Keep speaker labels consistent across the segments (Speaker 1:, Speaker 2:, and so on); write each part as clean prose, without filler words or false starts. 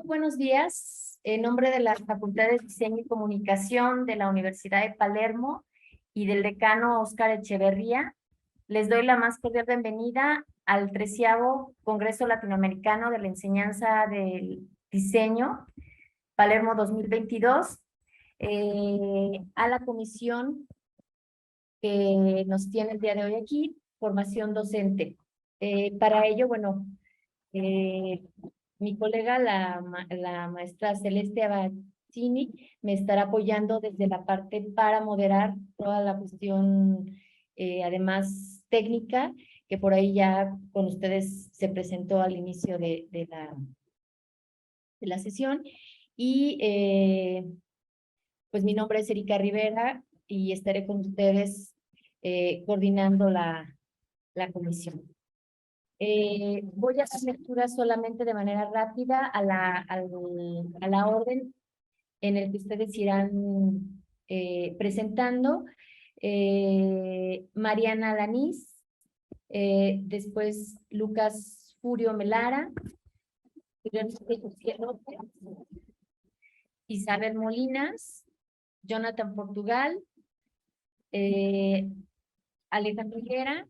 Speaker 1: buenos días. En nombre de la Facultad de Diseño y Comunicación de la Universidad de Palermo y del decano Óscar Echeverría, les doy la más cordial bienvenida al 13º Congreso Latinoamericano de la Enseñanza del Diseño, Palermo 2022, a la comisión que nos tiene el día de hoy aquí, formación docente. Para ello, bueno, mi colega, la maestra Celeste Abazzini, me estará apoyando desde la parte para moderar toda la cuestión, además técnica, que por ahí ya con ustedes se presentó al inicio de la sesión. Y pues mi nombre es Erika Rivera y estaré con ustedes coordinando la comisión. Voy a hacer lectura solamente de manera rápida a la orden en el que ustedes irán presentando. Mariana Alanís, después Lucas Furio Melara, Isabel Molinas, Jonathan Portugal, Alejandro Higuera,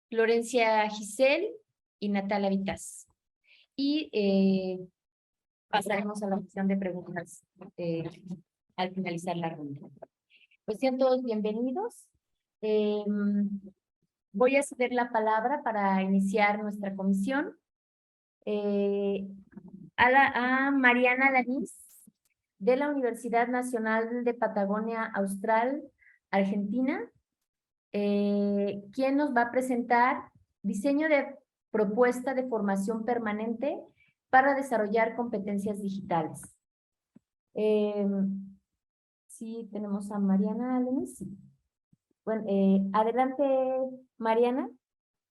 Speaker 1: Florencia Giselle y Natalia Vitaz. Y pasaremos a la sesión de preguntas al finalizar la ronda. Pues sean todos bienvenidos. Voy a ceder la palabra para iniciar nuestra comisión a Mariana Alanís, de la Universidad Nacional de Patagonia Austral, Argentina, quien nos va a presentar diseño de propuesta de formación permanente para desarrollar competencias digitales. Sí, tenemos a Mariana Alanís. Bueno, adelante, Mariana.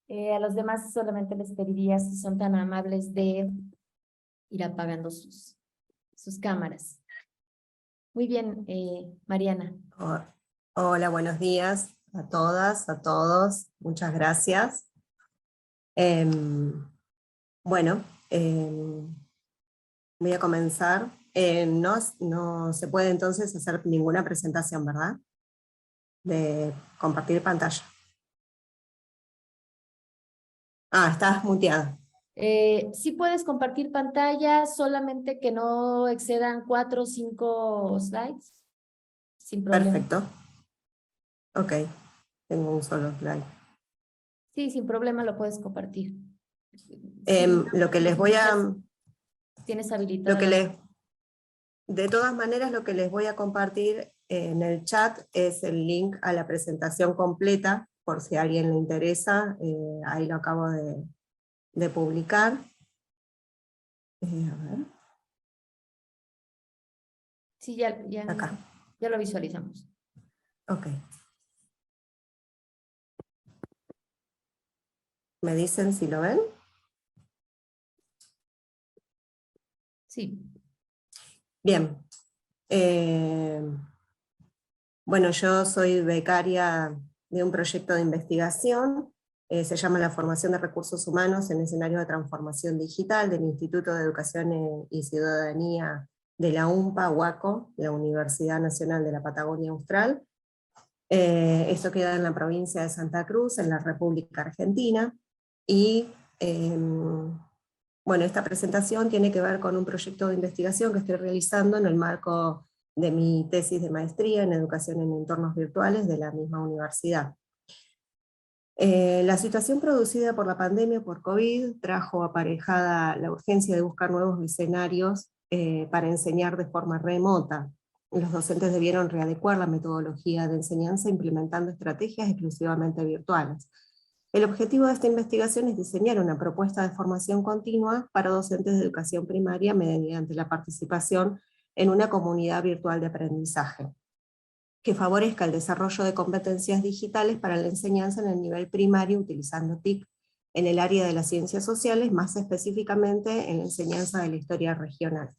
Speaker 1: A los demás solamente les pediría, si son tan amables, de ir apagando sus cámaras. Muy bien, Mariana.
Speaker 2: Hola, buenos días a todas, a todos. Muchas gracias. Bueno, voy a comenzar. No se puede entonces hacer ninguna presentación, ¿verdad? De compartir pantalla. Estás muteada.
Speaker 1: Sí puedes compartir pantalla, solamente que no excedan 4 o 5 slides. Sin problema.
Speaker 2: Perfecto. Ok, tengo un solo slide.
Speaker 1: Sí, sin problema lo puedes compartir.
Speaker 2: Lo que les voy a...
Speaker 1: Tienes habilitado.
Speaker 2: De todas maneras, lo que les voy a compartir en el chat es el link a la presentación completa, por si a alguien le interesa. Ahí lo acabo de publicar. A ver.
Speaker 1: Sí, ya
Speaker 2: Acá.
Speaker 1: Ya lo visualizamos.
Speaker 2: Ok. ¿Me dicen si lo ven?
Speaker 1: Sí.
Speaker 2: Bien. Bueno, yo soy becaria de un proyecto de investigación, se llama la Formación de Recursos Humanos en Escenario de Transformación Digital del Instituto de Educación y Ciudadanía de la UMPA, UACO, la Universidad Nacional de la Patagonia Austral. Esto queda en la provincia de Santa Cruz, en la República Argentina, y bueno, esta presentación tiene que ver con un proyecto de investigación que estoy realizando en el marco de mi tesis de maestría en educación en entornos virtuales de la misma universidad. La situación producida por la pandemia por COVID trajo aparejada la urgencia de buscar nuevos escenarios para enseñar de forma remota. Los docentes debieron readecuar la metodología de enseñanza implementando estrategias exclusivamente virtuales. El objetivo de esta investigación es diseñar una propuesta de formación continua para docentes de educación primaria mediante la participación en una comunidad virtual de aprendizaje, que favorezca el desarrollo de competencias digitales para la enseñanza en el nivel primario utilizando TIC en el área de las ciencias sociales, más específicamente en la enseñanza de la historia regional.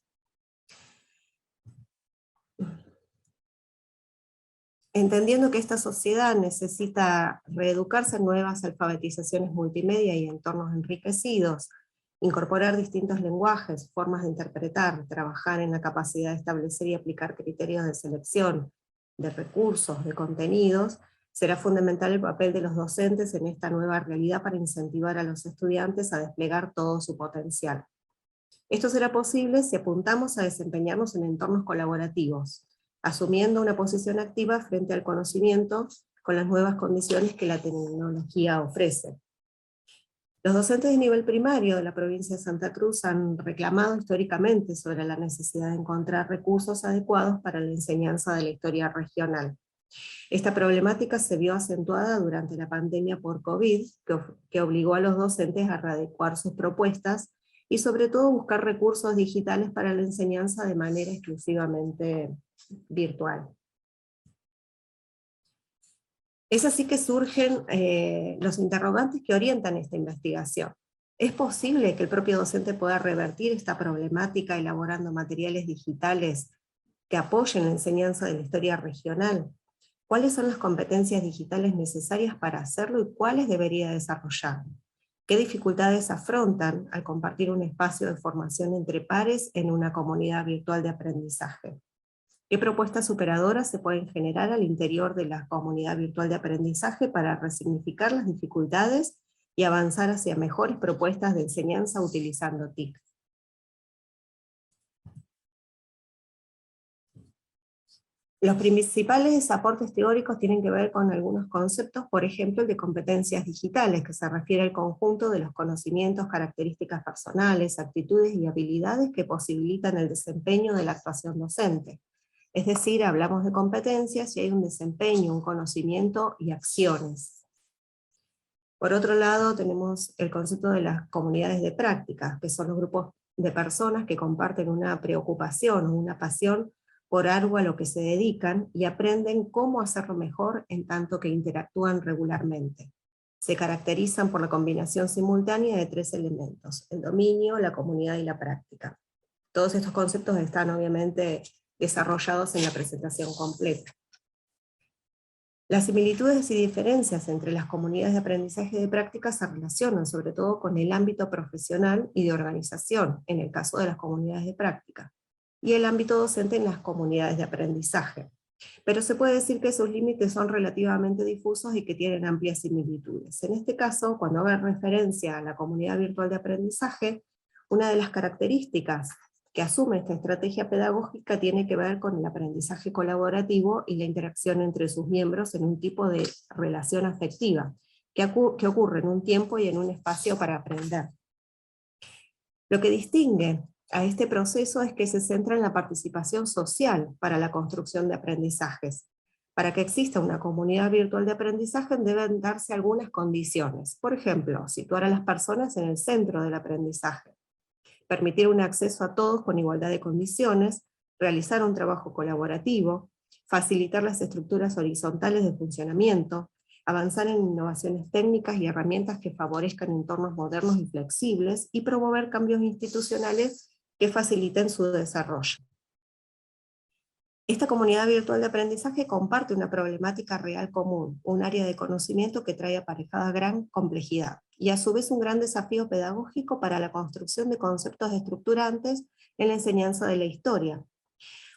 Speaker 2: Entendiendo que esta sociedad necesita reeducarse en nuevas alfabetizaciones multimedia y entornos enriquecidos, Incorporar distintos lenguajes, formas de interpretar, trabajar en la capacidad de establecer y aplicar criterios de selección, de recursos, de contenidos, será fundamental el papel de los docentes en esta nueva realidad para incentivar a los estudiantes a desplegar todo su potencial. Esto será posible si apuntamos a desempeñarnos en entornos colaborativos, asumiendo una posición activa frente al conocimiento con las nuevas condiciones que la tecnología ofrece. Los docentes de nivel primario de la provincia de Santa Cruz han reclamado históricamente sobre la necesidad de encontrar recursos adecuados para la enseñanza de la historia regional. Esta problemática se vio acentuada durante la pandemia por COVID, que obligó a los docentes a readecuar sus propuestas y sobre todo buscar recursos digitales para la enseñanza de manera exclusivamente virtual. Es así que surgen los interrogantes que orientan esta investigación. ¿Es posible que el propio docente pueda revertir esta problemática elaborando materiales digitales que apoyen la enseñanza de la historia regional? ¿Cuáles son las competencias digitales necesarias para hacerlo y cuáles debería desarrollar? ¿Qué dificultades afrontan al compartir un espacio de formación entre pares en una comunidad virtual de aprendizaje? ¿Qué propuestas superadoras se pueden generar al interior de la comunidad virtual de aprendizaje para resignificar las dificultades y avanzar hacia mejores propuestas de enseñanza utilizando TIC? Los principales aportes teóricos tienen que ver con algunos conceptos, por ejemplo el de competencias digitales, que se refiere al conjunto de los conocimientos, características personales, actitudes y habilidades que posibilitan el desempeño de la actuación docente. Es decir, hablamos de competencias y hay un desempeño, un conocimiento y acciones. Por otro lado, tenemos el concepto de las comunidades de práctica, que son los grupos de personas que comparten una preocupación o una pasión por algo a lo que se dedican y aprenden cómo hacerlo mejor en tanto que interactúan regularmente. Se caracterizan por la combinación simultánea de 3 elementos: el dominio, la comunidad y la práctica. Todos estos conceptos están obviamente desarrollados en la presentación completa. Las similitudes y diferencias entre las comunidades de aprendizaje y de práctica se relacionan sobre todo con el ámbito profesional y de organización, en el caso de las comunidades de práctica, y el ámbito docente en las comunidades de aprendizaje. Pero se puede decir que sus límites son relativamente difusos y que tienen amplias similitudes. En este caso, cuando haga referencia a la comunidad virtual de aprendizaje, una de las características que asume esta estrategia pedagógica tiene que ver con el aprendizaje colaborativo y la interacción entre sus miembros en un tipo de relación afectiva, que ocurre en un tiempo y en un espacio para aprender. Lo que distingue a este proceso es que se centra en la participación social para la construcción de aprendizajes. Para que exista una comunidad virtual de aprendizaje deben darse algunas condiciones. Por ejemplo, situar a las personas en el centro del aprendizaje, permitir un acceso a todos con igualdad de condiciones, realizar un trabajo colaborativo, facilitar las estructuras horizontales de funcionamiento, avanzar en innovaciones técnicas y herramientas que favorezcan entornos modernos y flexibles, y promover cambios institucionales que faciliten su desarrollo. Esta comunidad virtual de aprendizaje comparte una problemática real común, un área de conocimiento que trae aparejada gran complejidad, y a su vez un gran desafío pedagógico para la construcción de conceptos estructurantes en la enseñanza de la historia.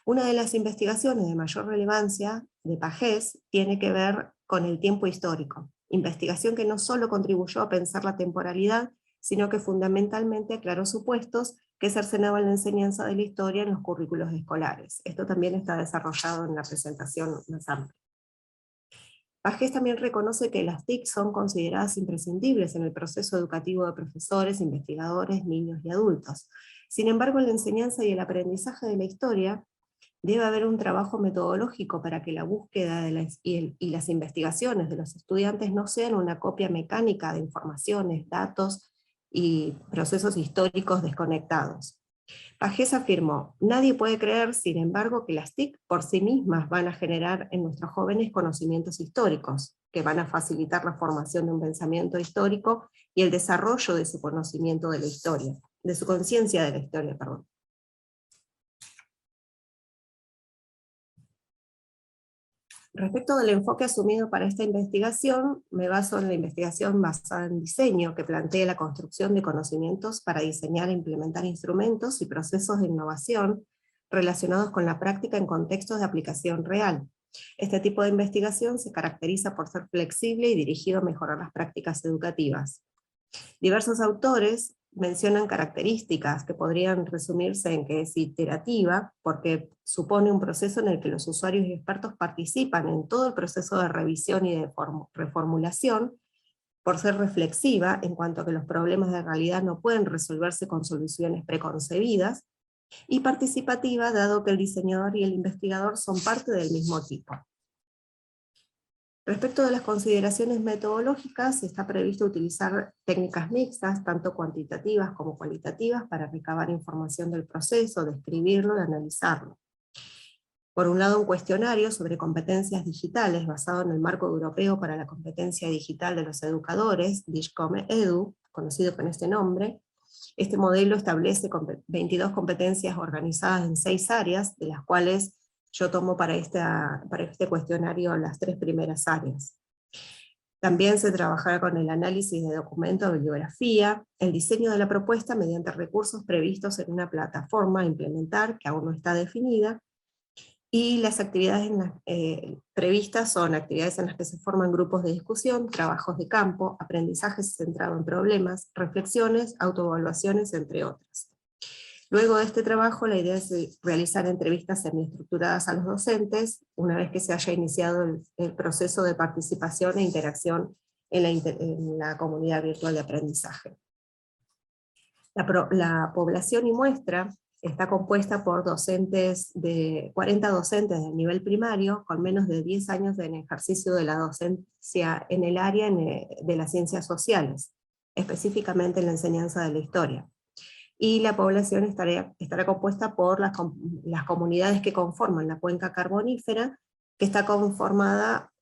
Speaker 2: Una de las investigaciones de mayor relevancia de Pagés tiene que ver con el tiempo histórico, investigación que no solo contribuyó a pensar la temporalidad, sino que fundamentalmente aclaró supuestos que cercenaban la enseñanza de la historia en los currículos escolares. Esto también está desarrollado en la presentación más amplia. Pagés también reconoce que las TIC son consideradas imprescindibles en el proceso educativo de profesores, investigadores, niños y adultos. Sin embargo, en la enseñanza y el aprendizaje de la historia debe haber un trabajo metodológico para que la búsqueda y las investigaciones de los estudiantes no sean una copia mecánica de informaciones, datos y procesos históricos desconectados. Pagés afirmó: nadie puede creer, sin embargo, que las TIC por sí mismas van a generar en nuestros jóvenes conocimientos históricos, que van a facilitar la formación de un pensamiento histórico y el desarrollo de su conocimiento de la historia, de su conciencia de la historia, perdón. Respecto del enfoque asumido para esta investigación, me baso en la investigación basada en diseño, que plantea la construcción de conocimientos para diseñar e implementar instrumentos y procesos de innovación relacionados con la práctica en contextos de aplicación real. Este tipo de investigación se caracteriza por ser flexible y dirigido a mejorar las prácticas educativas. Diversos autores mencionan características que podrían resumirse en que es iterativa, porque supone un proceso en el que los usuarios y expertos participan en todo el proceso de revisión y de reformulación, por ser reflexiva en cuanto a que los problemas de realidad no pueden resolverse con soluciones preconcebidas, y participativa, dado que el diseñador y el investigador son parte del mismo equipo. Respecto de las consideraciones metodológicas, está previsto utilizar técnicas mixtas, tanto cuantitativas como cualitativas, para recabar información del proceso, describirlo y analizarlo. Por un lado, un cuestionario sobre competencias digitales, basado en el marco europeo para la competencia digital de los educadores, DIGCOM Edu, conocido con este nombre. Este modelo establece 22 competencias organizadas en 6 áreas, de las cuales yo tomo para este cuestionario las 3 primeras áreas. También se trabajará con el análisis de documentos de bibliografía, el diseño de la propuesta mediante recursos previstos en una plataforma a implementar, que aún no está definida, y las actividades previstas son actividades en las que se forman grupos de discusión, trabajos de campo, aprendizaje centrado en problemas, reflexiones, autoevaluaciones, entre otras. Luego de este trabajo, la idea es realizar entrevistas semiestructuradas a los docentes, una vez que se haya iniciado el proceso de participación e interacción en la comunidad virtual de aprendizaje. La población y muestra está compuesta por 40 docentes del nivel primario, con menos de 10 años en ejercicio de la docencia en el área de las ciencias sociales, específicamente en la enseñanza de la historia. Y la población estará compuesta por las comunidades que conforman la cuenca carbonífera, que está conformada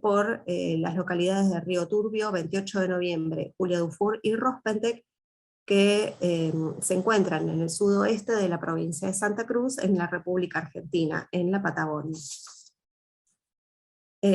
Speaker 2: por las localidades de Río Turbio, 28 de noviembre, Julia Dufour y Rospentec, que se encuentran en el sudoeste de la provincia de Santa Cruz, en la República Argentina, en la Patagonia.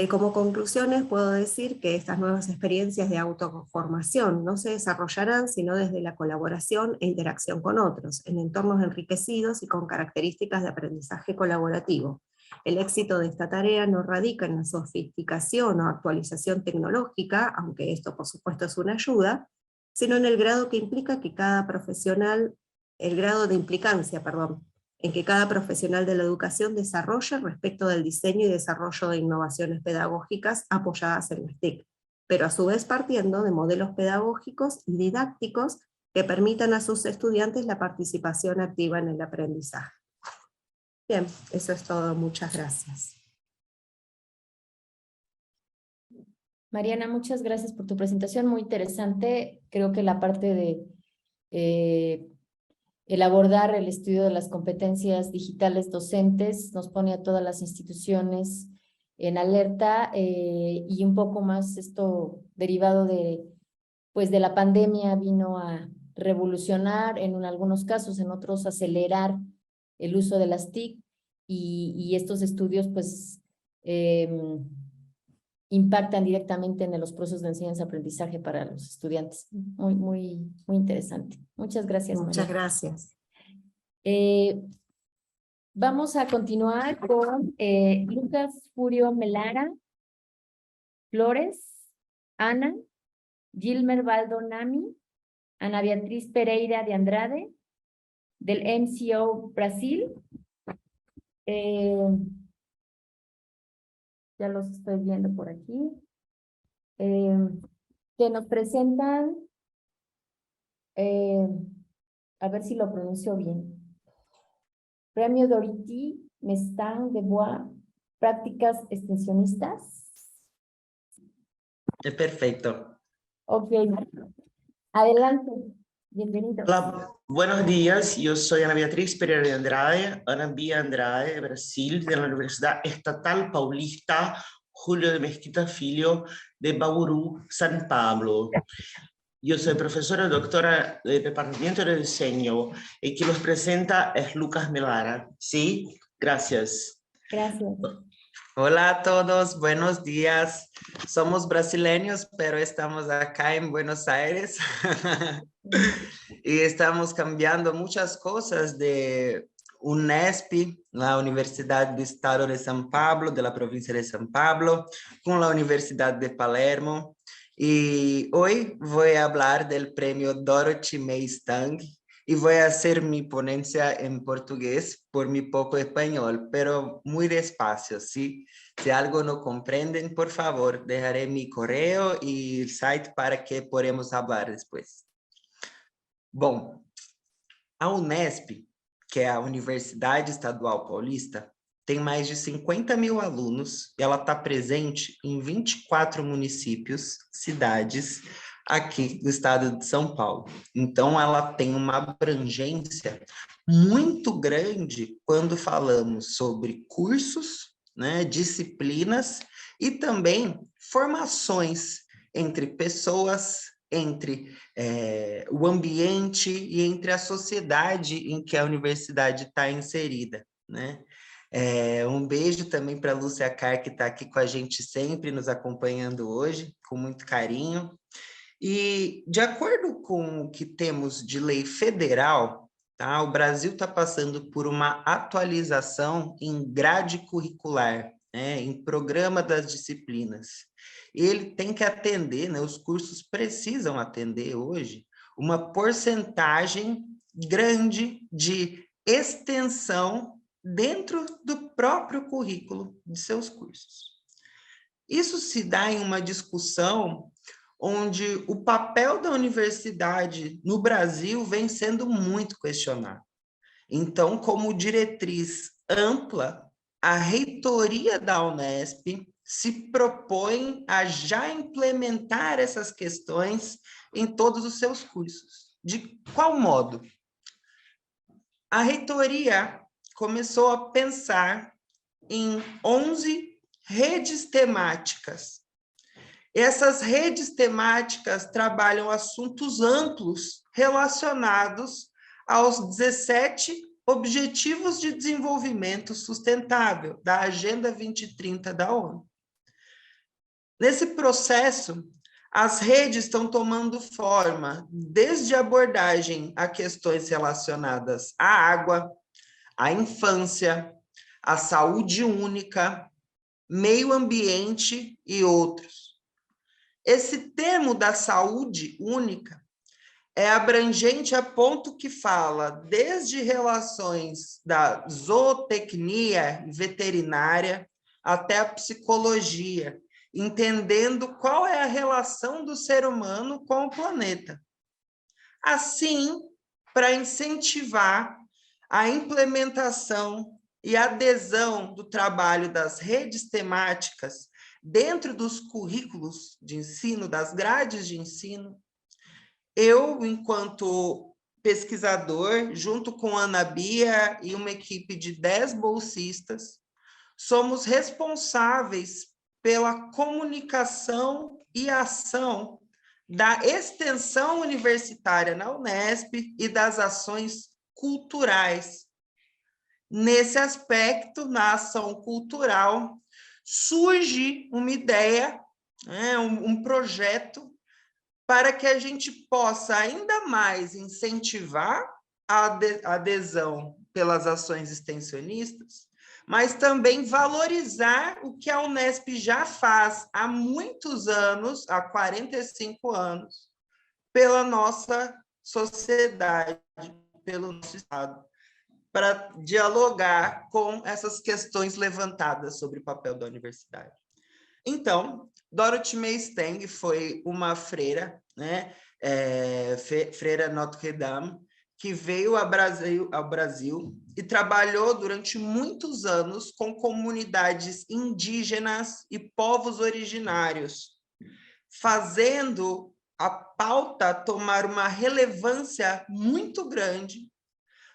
Speaker 2: Como conclusiones puedo decir que estas nuevas experiencias de autoformación no se desarrollarán sino desde la colaboración e interacción con otros, en entornos enriquecidos y con características de aprendizaje colaborativo. El éxito de esta tarea no radica en la sofisticación o actualización tecnológica, aunque esto por supuesto es una ayuda, sino en el grado que implica que cada profesional, el grado de implicancia, en que cada profesional de la educación desarrolla respecto del diseño y desarrollo de innovaciones pedagógicas apoyadas en las TIC, pero a su vez partiendo de modelos pedagógicos y didácticos que permitan a sus estudiantes la participación activa en el aprendizaje. Bien, eso es todo, muchas gracias.
Speaker 1: Mariana, muchas gracias por tu presentación, muy interesante. Creo que la parte de el abordar el estudio de las competencias digitales docentes nos pone a todas las instituciones en alerta, y un poco más esto derivado pues de la pandemia vino a revolucionar en algunos casos, en otros acelerar el uso de las TIC, y estos estudios pues impactan directamente en los procesos de enseñanza-aprendizaje para los estudiantes. Muy interesante. Muchas gracias,
Speaker 2: Muchas
Speaker 1: María.
Speaker 2: gracias.
Speaker 1: Vamos a continuar con Lucas Furio Melara Flores, Ana, Gilmer Baldo Nami, Ana Beatriz Pereira de Andrade, del MCO Brasil. Ya los estoy viendo por aquí. Que nos presentan, a ver si lo pronuncio bien. Premio Dorothy Mestan de Bois, prácticas extensionistas.
Speaker 3: Perfecto.
Speaker 1: Ok, adelante, bienvenido.
Speaker 3: Hola, buenos días. Yo soy Ana Beatriz Pereira de Andrade, Ana Bia Andrade, de Brasil, de la Universidad Estatal Paulista Julio de Mesquita Filho, de Bauru, San Pablo. Yo soy profesora doctora del Departamento de Diseño y quien los presenta es Lucas Melara. ¿Sí? Gracias.
Speaker 1: Gracias.
Speaker 4: Hola a todos, buenos días. Somos brasileños, pero estamos acá en Buenos Aires y estamos cambiando muchas cosas de Unesp, la Universidad del Estado de São Paulo, de la provincia de São Paulo, con la Universidad de Palermo. Y hoy voy a hablar del premio Dorothy May Stang y voy a hacer mi ponencia en portugués por mi poco español, pero muy despacio, ¿sí? Si algo no comprenden, por favor, dejaré mi correo y el site para que podamos hablar después. Bom, a Unesp, que é a Universidade Estadual Paulista, tem mais de 50 mil alunos e ela está presente em 24 municípios, cidades, aqui do estado de São Paulo. Então, ela tem uma abrangência muito grande quando falamos sobre cursos, né, disciplinas e também formações entre pessoas, entre o ambiente e entre a sociedade em que a universidade está inserida, né? Um beijo também para a Lúcia Carr, que está aqui com a gente sempre, nos acompanhando hoje, com muito carinho. E, de acordo com o que temos de lei federal, tá, o Brasil está passando por uma atualização em grade curricular, né, em programa das disciplinas. Ele tem que atender, né, os cursos precisam atender hoje, uma porcentagem grande de extensão dentro do próprio currículo de seus cursos. Isso se dá em uma discussão onde o papel da universidade no Brasil vem sendo muito questionado. Então, como diretriz ampla, a reitoria da Unesp se propõe a já implementar essas questões em todos os seus cursos. De qual modo? A reitoria começou a pensar em 11 redes temáticas. Essas redes temáticas trabalham assuntos amplos relacionados aos 17 Objetivos de Desenvolvimento Sustentável da Agenda 2030 da ONU. Nesse processo, as redes estão tomando forma desde a abordagem a questões relacionadas à água, à infância, à saúde única, meio ambiente e outros. Esse termo da saúde única é abrangente a ponto que fala desde relações da zootecnia veterinária até a psicologia, entendendo qual é a relação do ser humano com o planeta. Assim, para incentivar a implementação e adesão do trabalho das redes temáticas dentro dos currículos de ensino, das grades de ensino, eu, enquanto pesquisador, junto com a Ana Bia e uma equipe de 10 bolsistas, somos responsáveis pela comunicação e ação da extensão universitária na Unesp e das ações culturais. Nesse aspecto, na ação cultural, surge uma ideia, um projeto, para que a gente possa ainda mais incentivar a adesão pelas ações extensionistas, mas também valorizar o que a Unesp já faz há muitos anos, há 45 anos, pela nossa sociedade, pelo nosso Estado, para dialogar com essas questões levantadas sobre o papel da universidade. Então, Dorothy May Stang foi uma freira, né, freira Notre Dame, que veio ao Brasil e trabalhou durante muitos anos com comunidades indígenas e povos originários, fazendo a pauta tomar uma relevância muito grande,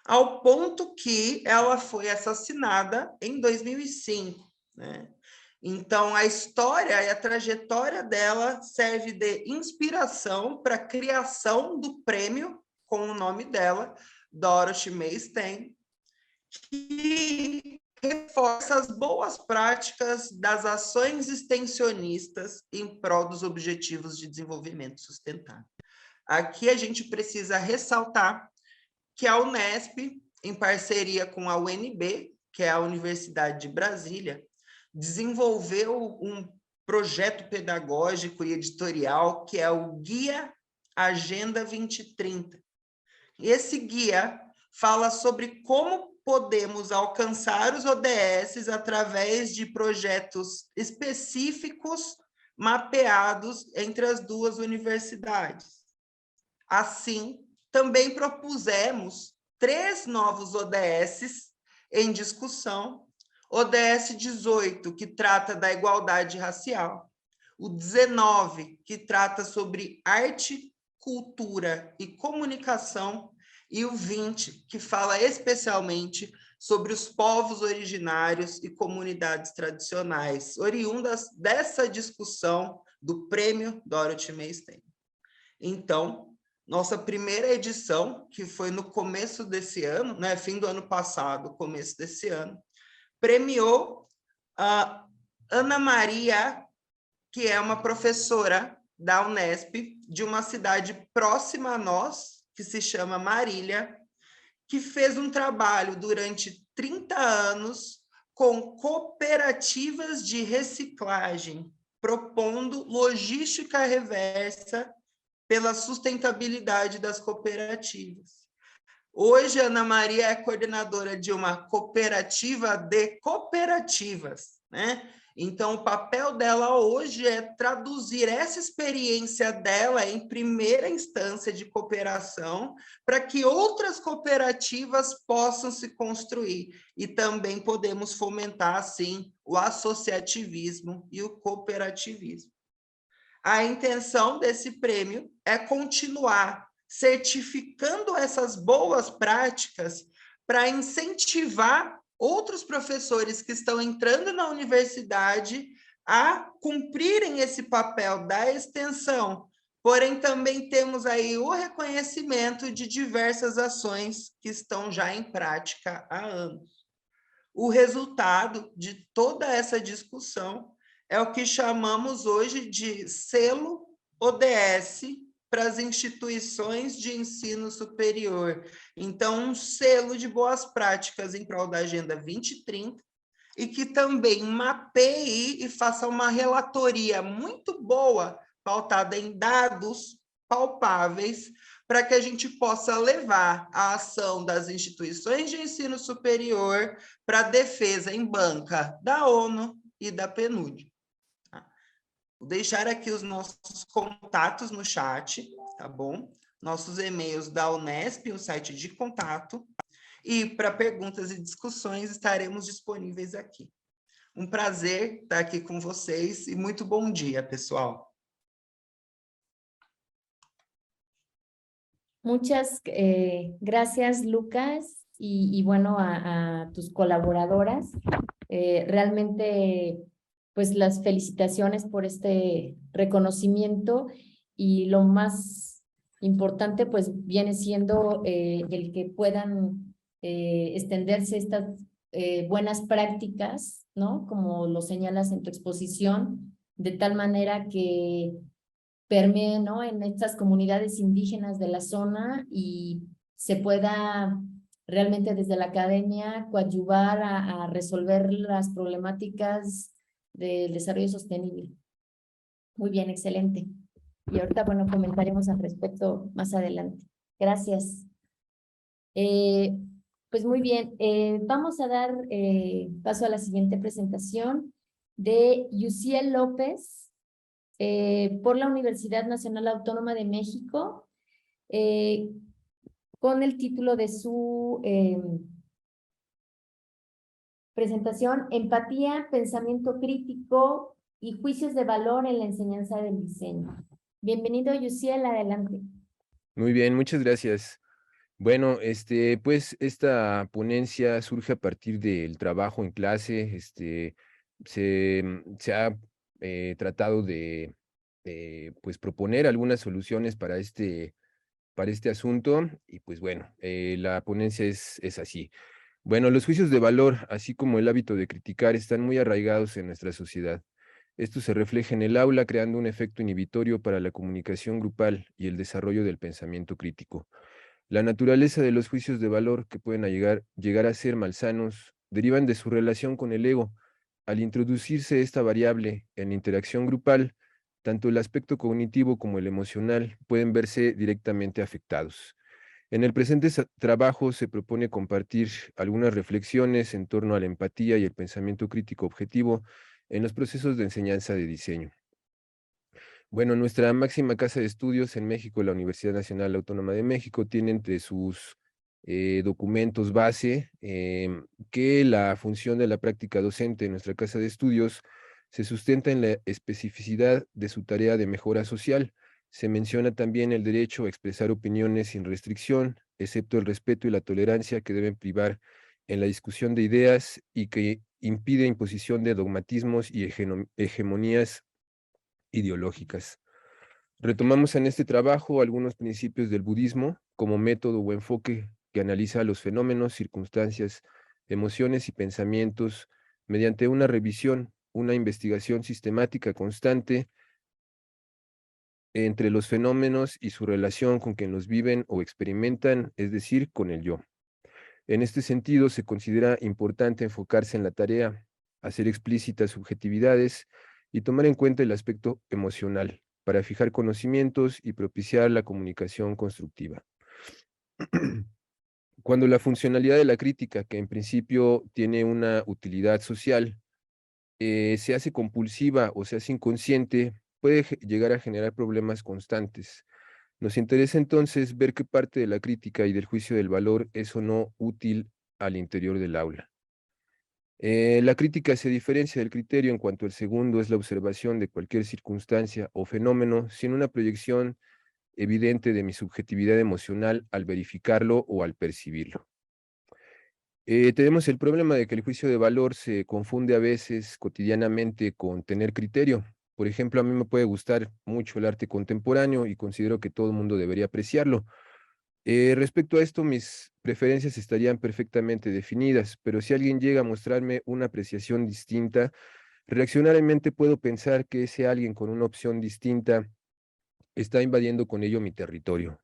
Speaker 4: ao ponto que ela foi assassinada em 2005, né? Então, a história e a trajetória dela serve de inspiração para a criação do prêmio com o nome dela, Dorothy May Stang, que reforça as boas práticas das ações extensionistas em prol dos objetivos de desenvolvimento sustentável. Aqui a gente precisa ressaltar que a Unesp, em parceria com a UNB, que é a Universidade de Brasília, desenvolveu um projeto pedagógico e editorial que é o Guia Agenda 2030. Esse guia fala sobre como podemos alcançar os ODS através de projetos específicos mapeados entre as duas universidades. Assim, também propusemos 3 novos ODS em discussão: ODS 18, que trata da igualdade racial, o 19, que trata sobre arte, cultura e comunicação, e o 20, que fala especialmente sobre os povos originários e comunidades tradicionais, oriundas dessa discussão do Prêmio Dorothy May Steinman. Então, nossa primeira edição, que foi no começo desse ano, né, fim do ano passado, começo desse ano, premiou a Ana Maria, que é uma professora da Unesp, de uma cidade próxima a nós, que se chama Marília, que fez um trabalho durante 30 anos com cooperativas de reciclagem, propondo logística reversa pela sustentabilidade das cooperativas. Hoje, a Ana Maria é coordenadora de uma cooperativa de cooperativas, né? Então, o papel dela hoje é traduzir essa experiência dela em primeira instância de cooperação para que outras cooperativas possam se construir. E também podemos fomentar, assim, o associativismo e o cooperativismo. A intenção desse prêmio é continuar certificando essas boas práticas para incentivar outros professores que estão entrando na universidade a cumprirem esse papel da extensão. Porém, também temos aí o reconhecimento de diversas ações que estão já em prática há anos. O resultado de toda essa discussão é o que chamamos hoje de selo ODS para as instituições de ensino superior. Então, um selo de boas práticas em prol da Agenda 2030 e que também mapeie e faça uma relatoria muito boa, pautada em dados palpáveis, para que a gente possa levar a ação das instituições de ensino superior para a defesa em banca da ONU e da PNUD. Vou deixar aqui os nossos contatos no chat, tá bom? Nossos e-mails da Unesp, o site de contato, e para perguntas e discussões estaremos disponíveis aqui. Um prazer estar aqui com vocês e muito bom dia, pessoal.
Speaker 1: Muchas gracias, Lucas, y bueno, a tus colaboradoras. Realmente, pues las felicitaciones por este reconocimiento, y lo más importante, pues viene siendo el que puedan extenderse estas buenas prácticas, ¿no? Como lo señalas en tu exposición, de tal manera que permee, ¿no?, en estas comunidades indígenas de la zona y se pueda realmente desde la academia coadyuvar a resolver las problemáticas del desarrollo sostenible. Muy bien, excelente. Y ahorita, bueno, comentaremos al respecto más adelante. Gracias. Pues muy bien, vamos a dar paso a la siguiente presentación de Yusiel López, por la Universidad Nacional Autónoma de México, con el título de su presentación: Empatía, Pensamiento Crítico y Juicios de Valor en la Enseñanza del Diseño. Bienvenido, Yusiel, adelante.
Speaker 5: Muy bien, muchas gracias. Bueno, pues esta ponencia surge a partir del trabajo en clase. Se ha tratado de pues proponer algunas soluciones para este asunto, y pues bueno, la ponencia es así. Bueno, los juicios de valor, así como el hábito de criticar, están muy arraigados en nuestra sociedad. Esto se refleja en el aula, creando un efecto inhibitorio para la comunicación grupal y el desarrollo del pensamiento crítico. La naturaleza de los juicios de valor, que pueden llegar a ser malsanos, derivan de su relación con el ego. Al introducirse esta variable en la interacción grupal, tanto el aspecto cognitivo como el emocional pueden verse directamente afectados. En el presente trabajo se propone compartir algunas reflexiones en torno a la empatía y el pensamiento crítico objetivo en los procesos de enseñanza de diseño. Bueno, nuestra máxima casa de estudios en México, la Universidad Nacional Autónoma de México, tiene entre sus documentos base que la función de la práctica docente en nuestra casa de estudios se sustenta en la especificidad de su tarea de mejora social. Se menciona también el derecho a expresar opiniones sin restricción, excepto el respeto y la tolerancia que deben privar en la discusión de ideas y que impide imposición de dogmatismos y hegemonías ideológicas. Retomamos en este trabajo algunos principios del budismo como método o enfoque que analiza los fenómenos, circunstancias, emociones y pensamientos mediante una revisión, una investigación sistemática constante entre los fenómenos y su relación con quien los viven o experimentan, es decir, con el yo. En este sentido, se considera importante enfocarse en la tarea, hacer explícitas subjetividades y tomar en cuenta el aspecto emocional para fijar conocimientos y propiciar la comunicación constructiva. Cuando la funcionalidad de la crítica, que en principio tiene una utilidad social, se hace compulsiva o se hace inconsciente, puede llegar a generar problemas constantes. Nos interesa entonces ver qué parte de la crítica y del juicio del valor es o no útil al interior del aula. La crítica se diferencia del criterio en cuanto el segundo es la observación de cualquier circunstancia o fenómeno sin una proyección evidente de mi subjetividad emocional al verificarlo o al percibirlo. Tenemos el problema de que el juicio de valor se confunde a veces cotidianamente con tener criterio. Por ejemplo, a mí me puede gustar mucho el arte contemporáneo y considero que todo el mundo debería apreciarlo. Respecto a esto, mis preferencias estarían perfectamente definidas, pero si alguien llega a mostrarme una apreciación distinta, reaccionariamente puedo pensar que ese alguien con una opción distinta está invadiendo con ello mi territorio,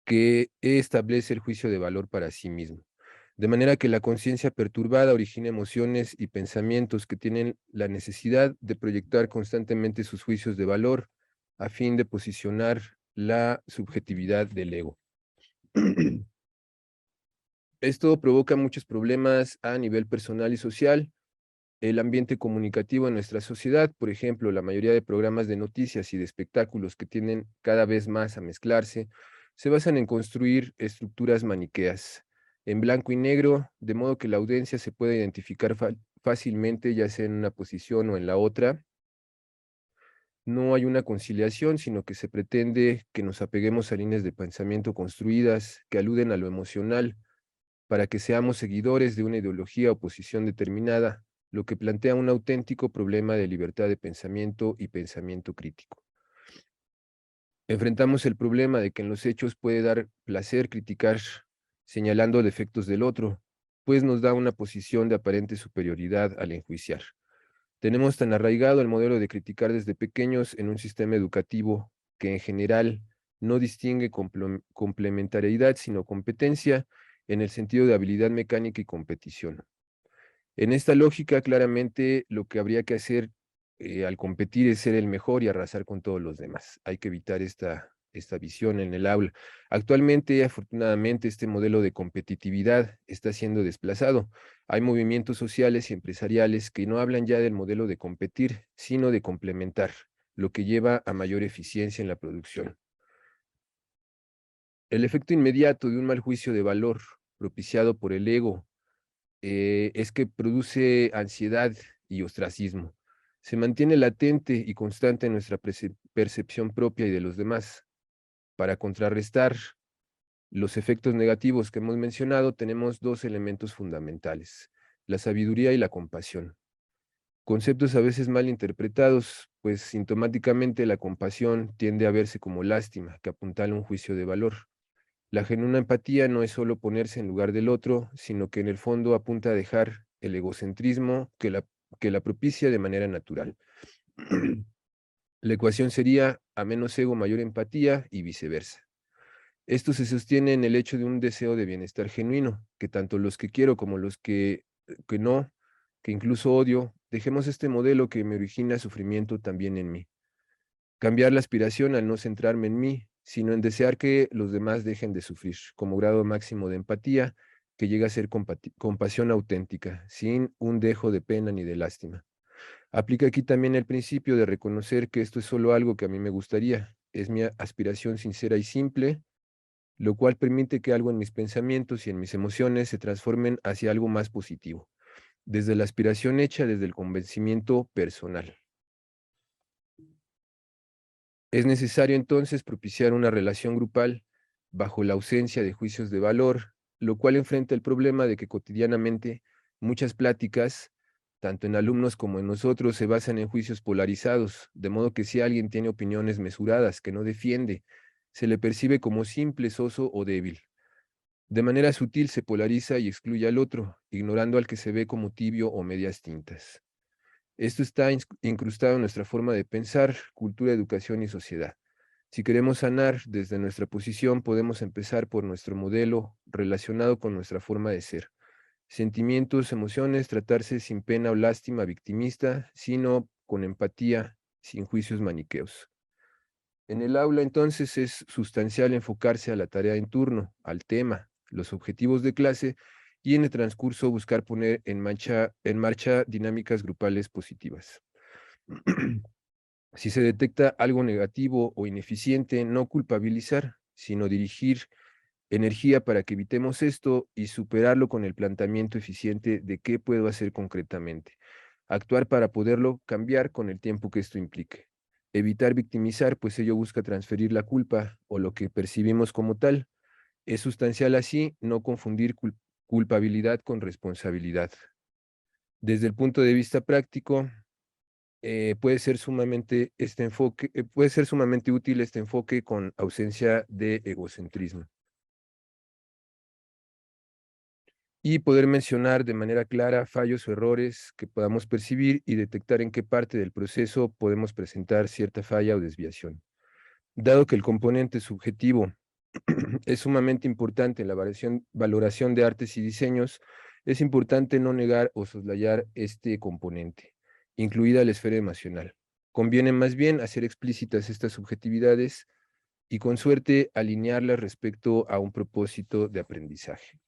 Speaker 5: que establece el juicio de valor para sí mismo. De manera que la conciencia perturbada origina emociones y pensamientos que tienen la necesidad de proyectar constantemente sus juicios de valor a fin de posicionar la subjetividad del ego. Esto provoca muchos problemas a nivel personal y social. El ambiente comunicativo en nuestra sociedad, por ejemplo, la mayoría de programas de noticias y de espectáculos que tienden cada vez más a mezclarse, se basan en construir estructuras maniqueas, en blanco y negro, de modo que la audiencia se puede identificar fácilmente, ya sea en una posición o en la otra. No hay una conciliación, sino que se pretende que nos apeguemos a líneas de pensamiento construidas que aluden a lo emocional, para que seamos seguidores de una ideología o posición determinada, lo que plantea un auténtico problema de libertad de pensamiento y pensamiento crítico. Enfrentamos el problema de que en los hechos puede dar placer criticar señalando defectos del otro, pues nos da una posición de aparente superioridad al enjuiciar. Tenemos tan arraigado el modelo de criticar desde pequeños en un sistema educativo que en general no distingue complementariedad sino competencia en el sentido de habilidad mecánica y competición. En esta lógica, claramente, lo que habría que hacer al competir es ser el mejor y arrasar con todos los demás. Hay que evitar esta visión en el aula. Actualmente, afortunadamente, este modelo de competitividad está siendo desplazado. Hay movimientos sociales y empresariales que no hablan ya del modelo de competir, sino de complementar, lo que lleva a mayor eficiencia en la producción. El efecto inmediato de un mal juicio de valor propiciado por el ego es que produce ansiedad y ostracismo. Se mantiene latente y constante en nuestra percepción propia y de los demás. Para contrarrestar los efectos negativos que hemos mencionado, tenemos dos elementos fundamentales: la sabiduría y la compasión. Conceptos a veces mal interpretados, pues sintomáticamente la compasión tiende a verse como lástima, que apuntala un juicio de valor. La genuina empatía no es solo ponerse en lugar del otro, sino que en el fondo apunta a dejar el egocentrismo que la propicia de manera natural. La ecuación sería a menos ego, mayor empatía y viceversa. Esto se sostiene en el hecho de un deseo de bienestar genuino, que tanto los que quiero como los que no, que incluso odio, dejemos este modelo que me origina sufrimiento también en mí. Cambiar la aspiración al no centrarme en mí, sino en desear que los demás dejen de sufrir, como grado máximo de empatía, que llega a ser compasión auténtica, sin un dejo de pena ni de lástima. Aplica aquí también el principio de reconocer que esto es solo algo que a mí me gustaría, es mi aspiración sincera y simple, lo cual permite que algo en mis pensamientos y en mis emociones se transformen hacia algo más positivo, desde la aspiración hecha desde el convencimiento personal. Es necesario entonces propiciar una relación grupal bajo la ausencia de juicios de valor, lo cual enfrenta el problema de que cotidianamente muchas pláticas, tanto en alumnos como en nosotros, se basan en juicios polarizados, de modo que si alguien tiene opiniones mesuradas que no defiende, se le percibe como simple, soso o débil. De manera sutil se polariza y excluye al otro, ignorando al que se ve como tibio o medias tintas. Esto está incrustado en nuestra forma de pensar, cultura, educación y sociedad. Si queremos sanar desde nuestra posición, podemos empezar por nuestro modelo relacionado con nuestra forma de ser. Sentimientos, emociones, tratarse sin pena o lástima victimista, sino con empatía, sin juicios maniqueos. En el aula, entonces, es sustancial enfocarse a la tarea en turno, al tema, los objetivos de clase y en el transcurso buscar poner en marcha dinámicas grupales positivas. Si se detecta algo negativo o ineficiente, no culpabilizar, sino dirigir energía para que evitemos esto y superarlo con el planteamiento eficiente de qué puedo hacer concretamente. Actuar para poderlo cambiar con el tiempo que esto implique. Evitar victimizar, pues ello busca transferir la culpa o lo que percibimos como tal. Es sustancial así no confundir culpabilidad con responsabilidad. Desde el punto de vista práctico, puede ser sumamente útil este enfoque con ausencia de egocentrismo. Y poder mencionar de manera clara fallos o errores que podamos percibir y detectar en qué parte del proceso podemos presentar cierta falla o desviación. Dado que el componente subjetivo es sumamente importante en la valoración de artes y diseños, es importante no negar o soslayar este componente, incluida la esfera emocional. Conviene más bien hacer explícitas estas subjetividades y con suerte alinearlas respecto a un propósito de aprendizaje.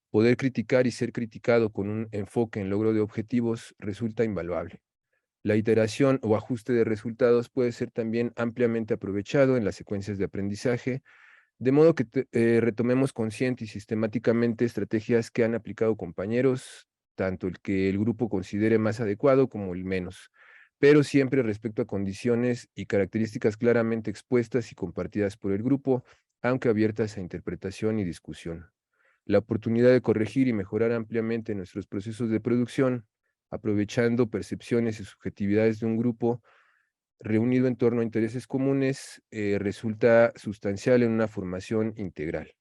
Speaker 5: Poder criticar y ser criticado con un enfoque en logro de objetivos resulta invaluable. La iteración o ajuste de resultados puede ser también ampliamente aprovechado en las secuencias de aprendizaje, de modo que retomemos consciente y sistemáticamente estrategias que han aplicado compañeros, tanto el que el grupo considere más adecuado como el menos, pero siempre respecto a condiciones y características claramente expuestas y compartidas por el grupo, aunque abiertas a interpretación y discusión. La oportunidad de corregir y mejorar ampliamente nuestros procesos de producción, aprovechando percepciones y subjetividades de un grupo reunido en torno a intereses comunes, resulta sustancial en una formación integral.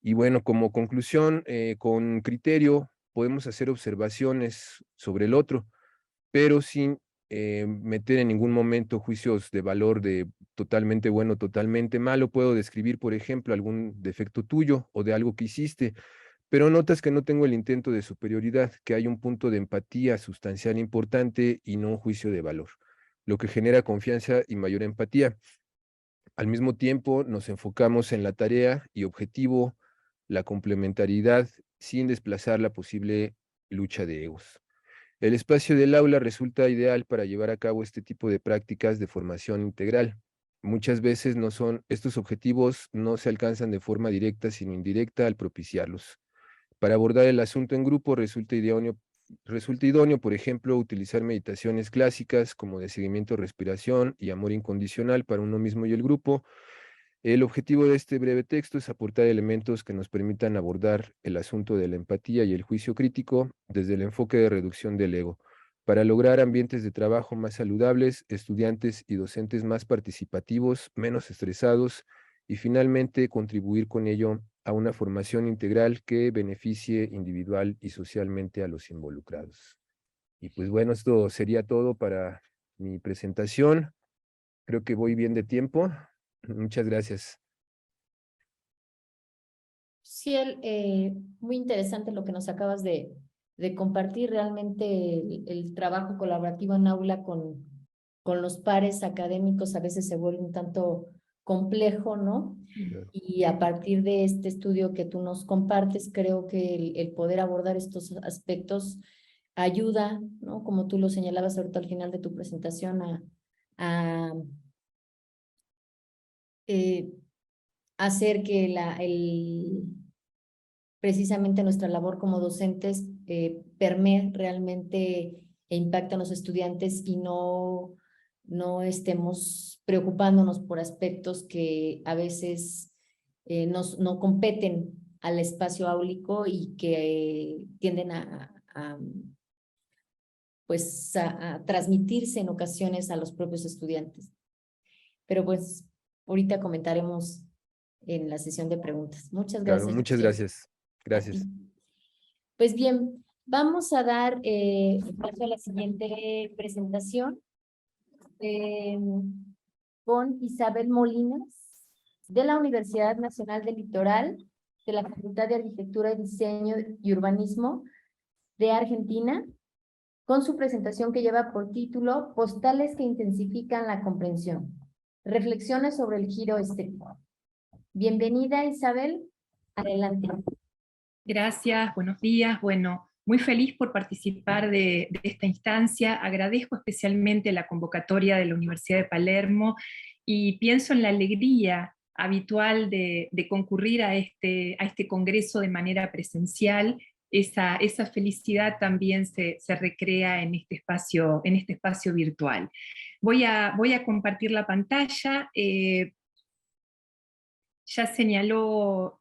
Speaker 5: Y bueno, como conclusión, con criterio podemos hacer observaciones sobre el otro, pero sin meter en ningún momento juicios de valor de totalmente bueno, totalmente malo. Puedo describir, por ejemplo, algún defecto tuyo o de algo que hiciste, pero notas que no tengo el intento de superioridad, que hay un punto de empatía sustancial importante y no un juicio de valor, lo que genera confianza y mayor empatía. Al mismo tiempo, nos enfocamos en la tarea y objetivo, la complementariedad, sin desplazar la posible lucha de egos. El espacio del aula resulta ideal para llevar a cabo este tipo de prácticas de formación integral. Muchas veces estos objetivos no se alcanzan de forma directa, sino indirecta al propiciarlos. Para abordar el asunto en grupo resulta idóneo, por ejemplo, utilizar meditaciones clásicas como de seguimiento, respiración y amor incondicional para uno mismo y el grupo. El objetivo de este breve texto es aportar elementos que nos permitan abordar el asunto de la empatía y el juicio crítico desde el enfoque de reducción del ego, para lograr ambientes de trabajo más saludables, estudiantes y docentes más participativos, menos estresados y finalmente contribuir con ello a una formación integral que beneficie individual y socialmente a los involucrados. Y pues bueno, esto sería todo para mi presentación. Creo que voy bien de tiempo. Muchas gracias.
Speaker 1: Ciel, muy interesante lo que nos acabas de compartir. Realmente el trabajo colaborativo en aula con los pares académicos a veces se vuelve un tanto complejo, ¿no?
Speaker 5: Claro.
Speaker 1: Y a partir de este estudio que tú nos compartes, creo que el poder abordar estos aspectos ayuda, ¿no? Como tú lo señalabas ahorita al final de tu presentación, a hacer que precisamente nuestra labor como docentes permee realmente e impacte a los estudiantes y no estemos preocupándonos por aspectos que a veces no competen al espacio áulico y que tienden pues a transmitirse en ocasiones a los propios estudiantes. Pero pues ahorita comentaremos en la sesión de preguntas. Muchas
Speaker 5: Claro,
Speaker 1: gracias.
Speaker 5: muchas
Speaker 1: Yosiel.
Speaker 5: gracias.
Speaker 1: A ti.
Speaker 5: Gracias.
Speaker 1: Pues bien, vamos a dar paso a la siguiente presentación con Isabel Molinas, de la Universidad Nacional del Litoral, de la Facultad de Arquitectura y Diseño y Urbanismo de Argentina, con su presentación que lleva por título Postales que intensifican la comprensión. Reflexiones sobre el giro estético. Bienvenida, Isabel. Adelante.
Speaker 6: Gracias, buenos días. Bueno, muy feliz por participar de esta instancia. Agradezco especialmente la convocatoria de la Universidad de Palermo y pienso en la alegría habitual de concurrir a este congreso de manera presencial. Esa felicidad también se recrea en este espacio virtual. Voy a compartir la pantalla. Ya señaló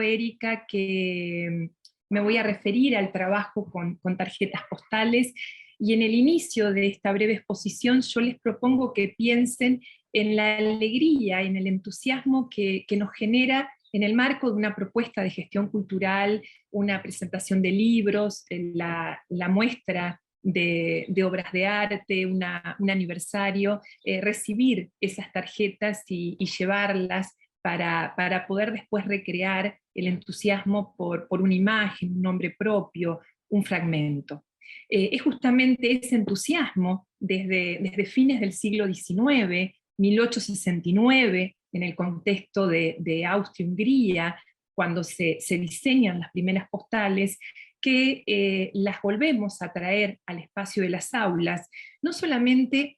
Speaker 6: Erika que me voy a referir al trabajo con tarjetas postales, y en el inicio de esta breve exposición yo les propongo que piensen en la alegría, en el entusiasmo que nos genera en el marco de una propuesta de gestión cultural, una presentación de libros, la muestra de obras de arte, un aniversario, recibir esas tarjetas y llevarlas para poder después recrear el entusiasmo por una imagen, un nombre propio, un fragmento. Es justamente ese entusiasmo desde fines del siglo XIX, 1869, en el contexto de Austria-Hungría, cuando se diseñan las primeras postales, que las volvemos a traer al espacio de las aulas, no solamente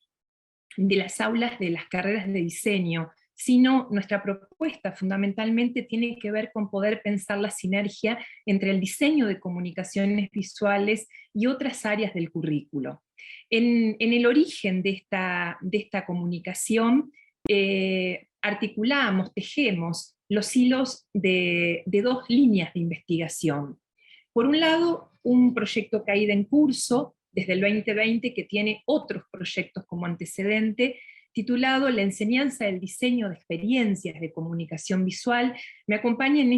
Speaker 6: de las aulas de las carreras de diseño, sino nuestra propuesta fundamentalmente tiene que ver con poder pensar la sinergia entre el diseño de comunicaciones visuales y otras áreas del currículo. En el origen de esta comunicación, articulamos, tejemos los hilos de dos líneas de investigación. Por un lado, un proyecto caído en curso desde el 2020 que tiene otros proyectos como antecedente, titulado La enseñanza del diseño de experiencias de comunicación visual. Me acompaña en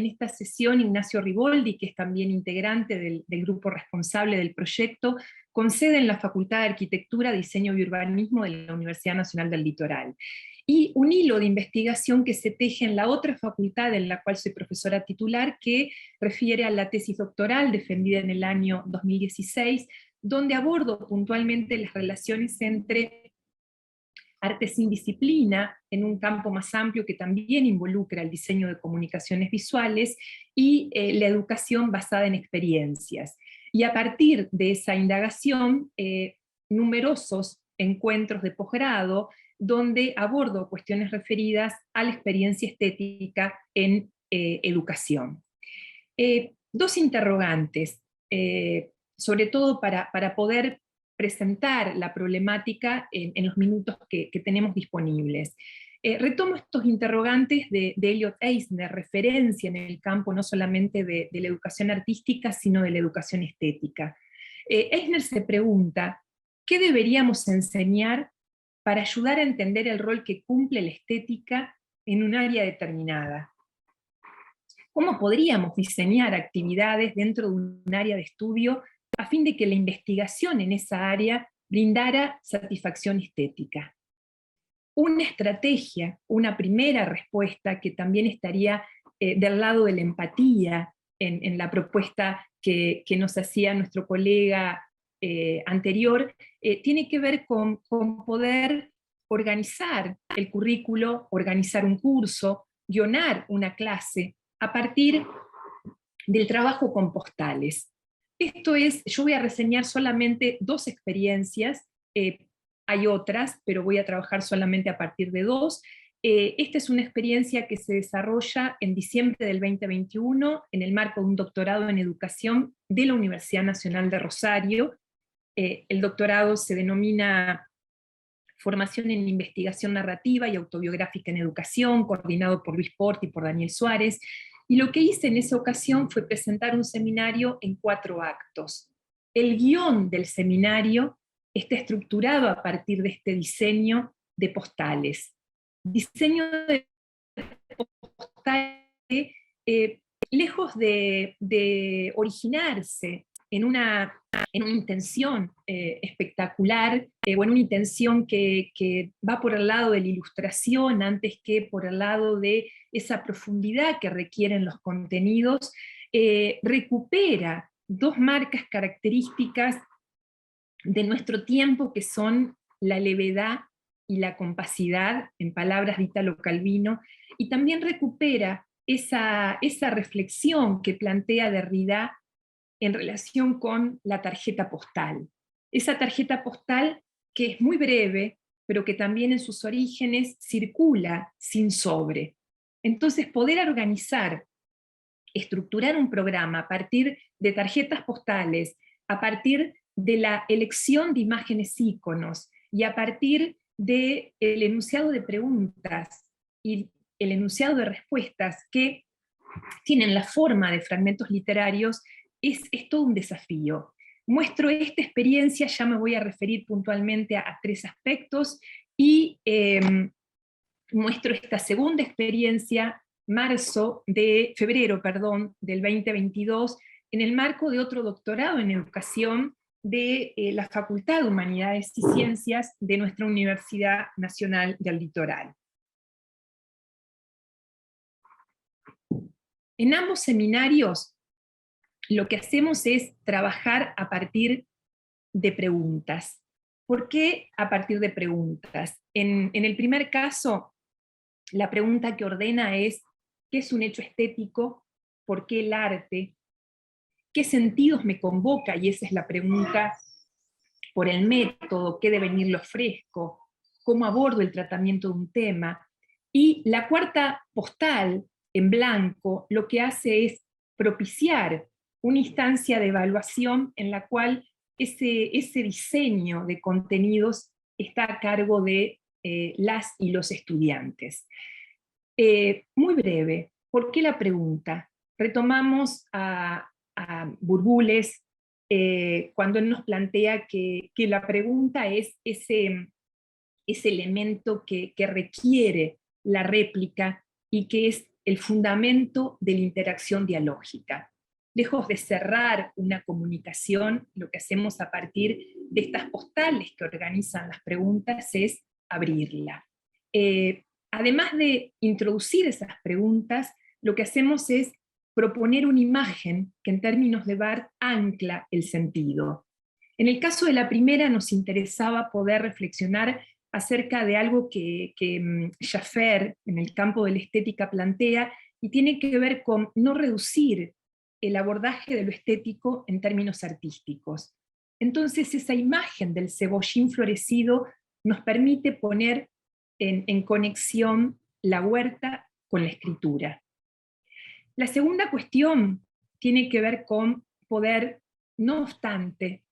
Speaker 6: esta sesión Ignacio Riboldi, que es también integrante del grupo responsable del proyecto, con sede en la Facultad de Arquitectura, Diseño y Urbanismo de la Universidad Nacional del Litoral. Y un hilo de investigación que se teje en la otra facultad en la cual soy profesora titular, que refiere a la tesis doctoral defendida en el año 2016, donde abordo puntualmente las relaciones entre arte sin disciplina, en un campo más amplio que también involucra el diseño de comunicaciones visuales, y la educación basada en experiencias. Y a partir de esa indagación, numerosos encuentros de posgrado, donde abordo cuestiones referidas a la experiencia estética en educación. Dos interrogantes, sobre todo para poder presentar la problemática en los minutos que tenemos disponibles. Retomo estos interrogantes de Elliot Eisner, referencia en el campo no solamente de la educación artística, sino de la educación estética. Eisner se pregunta, ¿qué deberíamos enseñar para ayudar a entender el rol que cumple la estética en un área determinada. ¿Cómo podríamos diseñar actividades dentro de un área de estudio a fin de que la investigación en esa área brindara satisfacción estética? Una estrategia, una primera respuesta que también estaría del lado de la empatía en la propuesta que nos hacía nuestro colega anterior, tiene que ver con poder organizar el currículo, organizar un curso, guionar una clase a partir del trabajo con postales. Esto es, yo voy a reseñar solamente 2 experiencias, hay otras, pero voy a trabajar solamente a partir de 2. Esta es una experiencia que se desarrolla en diciembre del 2021 en el marco de un doctorado en educación de la Universidad Nacional de Rosario. El doctorado se denomina Formación en Investigación Narrativa y Autobiográfica en Educación, coordinado por Luis Porti y por Daniel Suárez. Y lo que hice en esa ocasión fue presentar un seminario en 4 actos. El guión del seminario está estructurado a partir de este diseño de postales. Diseño de postales lejos de originarse en una intención espectacular, o en una intención que va por el lado de la ilustración antes que por el lado de esa profundidad que requieren los contenidos, recupera 2 marcas características de nuestro tiempo, que son la levedad y la compacidad, en palabras de Italo Calvino, y también recupera esa reflexión que plantea Derrida en relación con la tarjeta postal. Esa tarjeta postal que es muy breve, pero que también en sus orígenes circula sin sobre. Entonces, poder organizar, estructurar un programa a partir de tarjetas postales, a partir de la elección de imágenes íconos, y a partir del enunciado de preguntas y el enunciado de respuestas que tienen la forma de fragmentos literarios, es todo un desafío. Muestro esta experiencia, ya me voy a referir puntualmente a 3 aspectos, y muestro esta segunda experiencia, febrero del 2022, en el marco de otro doctorado en educación de la Facultad de Humanidades y Ciencias de nuestra Universidad Nacional del Litoral. En ambos seminarios lo que hacemos es trabajar a partir de preguntas. ¿Por qué a partir de preguntas? En el primer caso, la pregunta que ordena es: ¿qué es un hecho estético? ¿Por qué el arte? ¿Qué sentidos me convoca? Y esa es la pregunta por el método, ¿qué devenir lo ofrezco? ¿Cómo abordo el tratamiento de un tema? Y la cuarta postal, en blanco, lo que hace es propiciar una instancia de evaluación en la cual ese diseño de contenidos está a cargo de las y los estudiantes. Muy breve, ¿por qué la pregunta? Retomamos a Burbules cuando él nos plantea que la pregunta es ese elemento que requiere la réplica y que es el fundamento de la interacción dialógica. Lejos de cerrar una comunicación, lo que hacemos a partir de estas postales que organizan las preguntas es abrirla. Además de introducir esas preguntas, lo que hacemos es proponer una imagen que en términos de Barthes ancla el sentido. En el caso de la primera nos interesaba poder reflexionar acerca de algo que Jaffer en el campo de la estética plantea, y tiene que ver con no reducir el abordaje de lo estético en términos artísticos. Entonces esa imagen del cebollín florecido nos permite poner en conexión la huerta con la escritura. La segunda cuestión tiene que ver con poder, no obstante,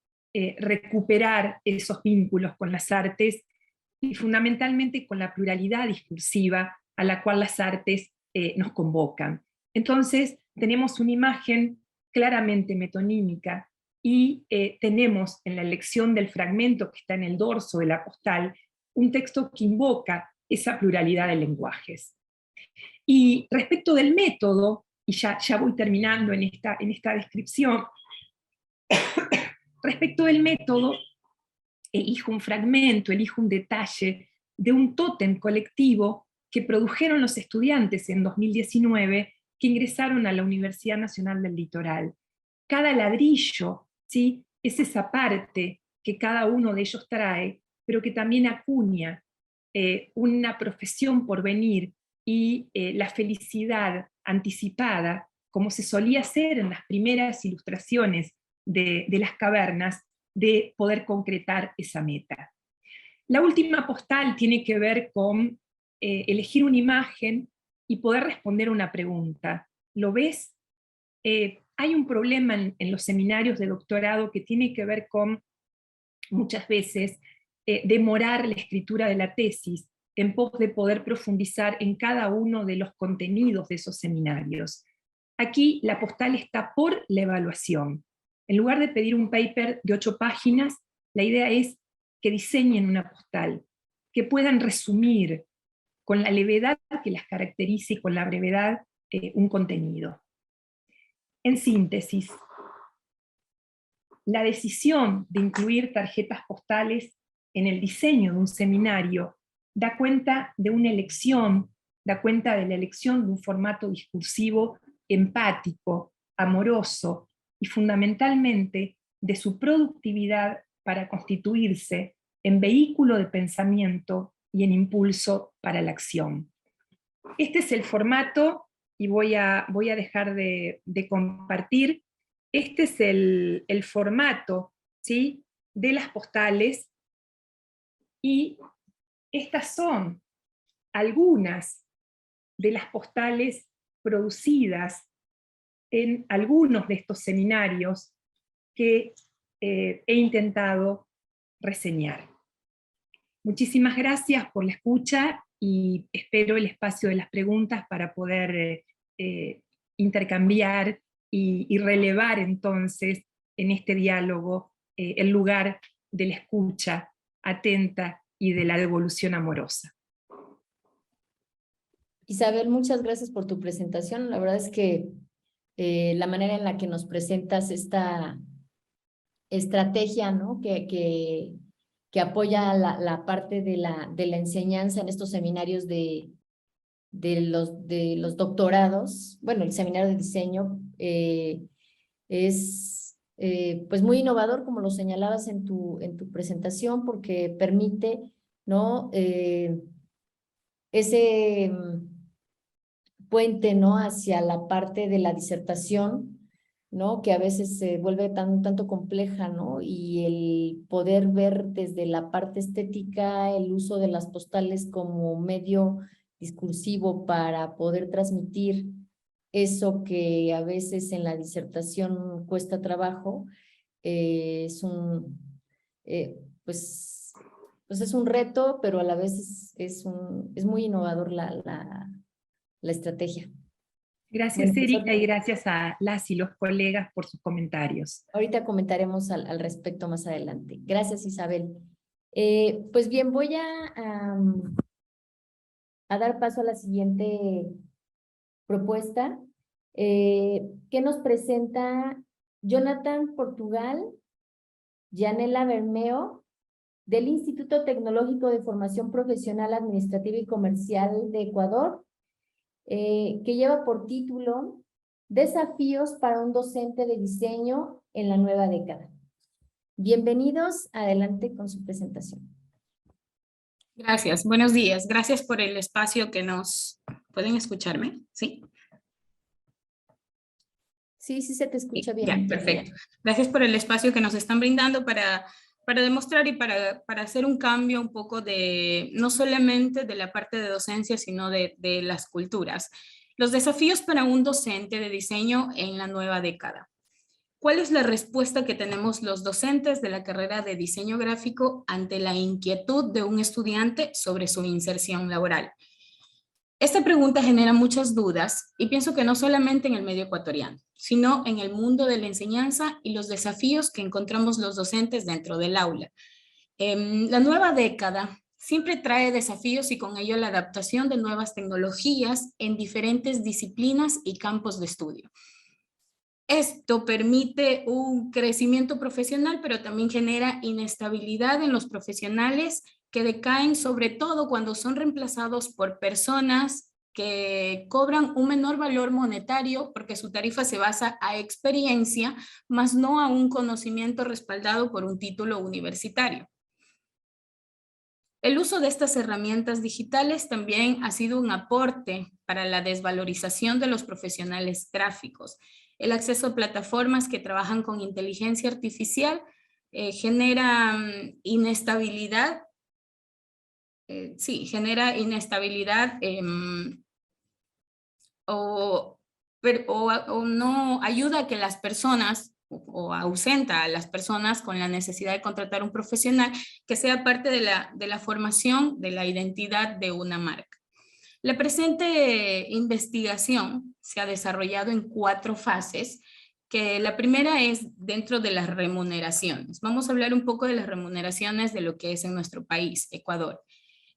Speaker 6: recuperar esos vínculos con las artes y fundamentalmente con la pluralidad discursiva a la cual las artes nos convocan. Entonces tenemos una imagen claramente metonímica y tenemos en la elección del fragmento que está en el dorso de la postal un texto que invoca esa pluralidad de lenguajes. Y respecto del método, y ya voy terminando en esta descripción, respecto del método, elijo un fragmento, elijo un detalle de un tótem colectivo que produjeron los estudiantes en 2019 que ingresaron a la Universidad Nacional del Litoral. Cada ladrillo, ¿sí?, es esa parte que cada uno de ellos trae, pero que también acuña una profesión por venir y la felicidad anticipada, como se solía hacer en las primeras ilustraciones de las cavernas, de poder concretar esa meta. La última postal tiene que ver con elegir una imagen y poder responder una pregunta. ¿Lo ves? Hay un problema en los seminarios de doctorado que tiene que ver con, muchas veces, demorar la escritura de la tesis en pos de poder profundizar en cada uno de los contenidos de esos seminarios. Aquí la postal está por la evaluación. En lugar de pedir un paper de 8 páginas, la idea es que diseñen una postal, que puedan resumir con la levedad que las caracteriza y con la brevedad un contenido. En síntesis, la decisión de incluir tarjetas postales en el diseño de un seminario da cuenta de una elección, da cuenta de la elección de un formato discursivo empático, amoroso y fundamentalmente de su productividad para constituirse en vehículo de pensamiento y en impulso para la acción. Este es el formato, y voy a dejar de compartir. Este es el formato, ¿sí?, de las postales, y estas son algunas de las postales producidas en algunos de estos seminarios que he intentado reseñar. Muchísimas gracias por la escucha y espero el espacio de las preguntas para poder intercambiar y relevar entonces en este diálogo el lugar de la escucha atenta y de la devolución amorosa.
Speaker 1: Isabel, muchas gracias por tu presentación. La verdad es que la manera en la que nos presentas esta estrategia, ¿no?, que apoya la parte de la enseñanza en estos seminarios de los doctorados, bueno, el seminario de diseño, es pues muy innovador, como lo señalabas en tu presentación, porque permite, ¿no?, ese puente, ¿no?, hacia la parte de la disertación, ¿no?, que a veces se vuelve tanto compleja, ¿no?, y el poder ver desde la parte estética el uso de las postales como medio discursivo para poder transmitir eso que a veces en la disertación cuesta trabajo, es pues es un reto, pero a la vez es muy innovador la estrategia.
Speaker 6: Gracias,
Speaker 1: Bueno,
Speaker 6: Erika, y gracias a las y los colegas por sus comentarios.
Speaker 1: Ahorita comentaremos al respecto más adelante. Gracias, Isabel. Pues bien, voy a dar paso a la siguiente propuesta, que nos presenta Jonathan Portugal, Yanela Bermeo, del Instituto Tecnológico de Formación Profesional Administrativa y Comercial de Ecuador, que lleva por título Desafíos para un docente de diseño en la nueva década. Bienvenidos, adelante con su presentación.
Speaker 7: Gracias, buenos días. Gracias por el espacio que nos... ¿Pueden escucharme? ¿Sí?
Speaker 1: Sí, se te escucha bien.
Speaker 7: Ya, perfecto. Gracias por el espacio que nos están brindando para demostrar y para hacer un cambio un poco de, no solamente de la parte de docencia, sino de las culturas. Los desafíos para un docente de diseño en la nueva década. ¿Cuál es la respuesta que tenemos los docentes de la carrera de diseño gráfico ante la inquietud de un estudiante sobre su inserción laboral? Esta pregunta genera muchas dudas y pienso que no solamente en el medio ecuatoriano, sino en el mundo de la enseñanza y los desafíos que encontramos los docentes dentro del aula. La nueva década siempre trae desafíos y con ello la adaptación de nuevas tecnologías en diferentes disciplinas y campos de estudio. Esto permite un crecimiento profesional, pero también genera inestabilidad en los profesionales que decaen, sobre todo cuando son reemplazados por personas que cobran un menor valor monetario porque su tarifa se basa a experiencia, más no a un conocimiento respaldado por un título universitario. El uso de estas herramientas digitales también ha sido un aporte para la desvalorización de los profesionales gráficos. El acceso a plataformas que trabajan con inteligencia artificial genera inestabilidad. Genera inestabilidad o no ayuda a que las personas o ausenta a las personas con la necesidad de contratar un profesional que sea parte de la formación de la identidad de una marca. La presente investigación se ha desarrollado en 4 fases, que la primera es dentro de las remuneraciones. Vamos a hablar un poco de las remuneraciones de lo que es en nuestro país, Ecuador.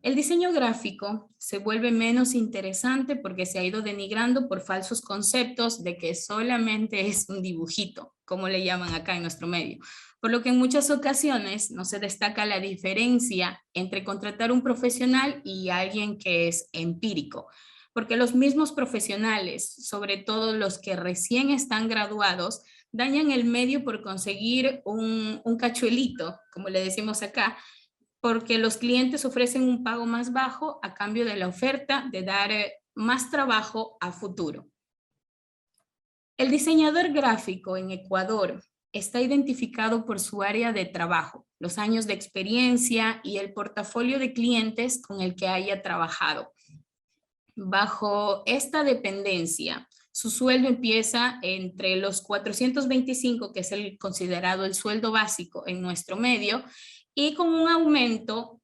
Speaker 7: El diseño gráfico se vuelve menos interesante porque se ha ido denigrando por falsos conceptos de que solamente es un dibujito, como le llaman acá en nuestro medio. Por lo que en muchas ocasiones no se destaca la diferencia entre contratar un profesional y alguien que es empírico. Porque los mismos profesionales, sobre todo los que recién están graduados, dañan el medio por conseguir un cachuelito, como le decimos acá, porque los clientes ofrecen un pago más bajo a cambio de la oferta de dar más trabajo a futuro. El diseñador gráfico en Ecuador está identificado por su área de trabajo, los años de experiencia y el portafolio de clientes con el que haya trabajado. Bajo esta dependencia, su sueldo empieza entre los 425, que es el considerado el sueldo básico en nuestro medio, y con un aumento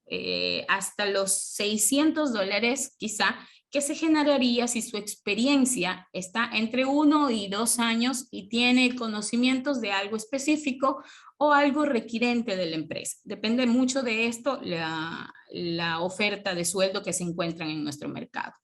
Speaker 7: hasta los $600 quizá, que se generaría si su experiencia está entre 1 y 2 años y tiene conocimientos de algo específico o algo requerente de la empresa. Depende mucho de esto la oferta de sueldo que se encuentran en nuestro mercado.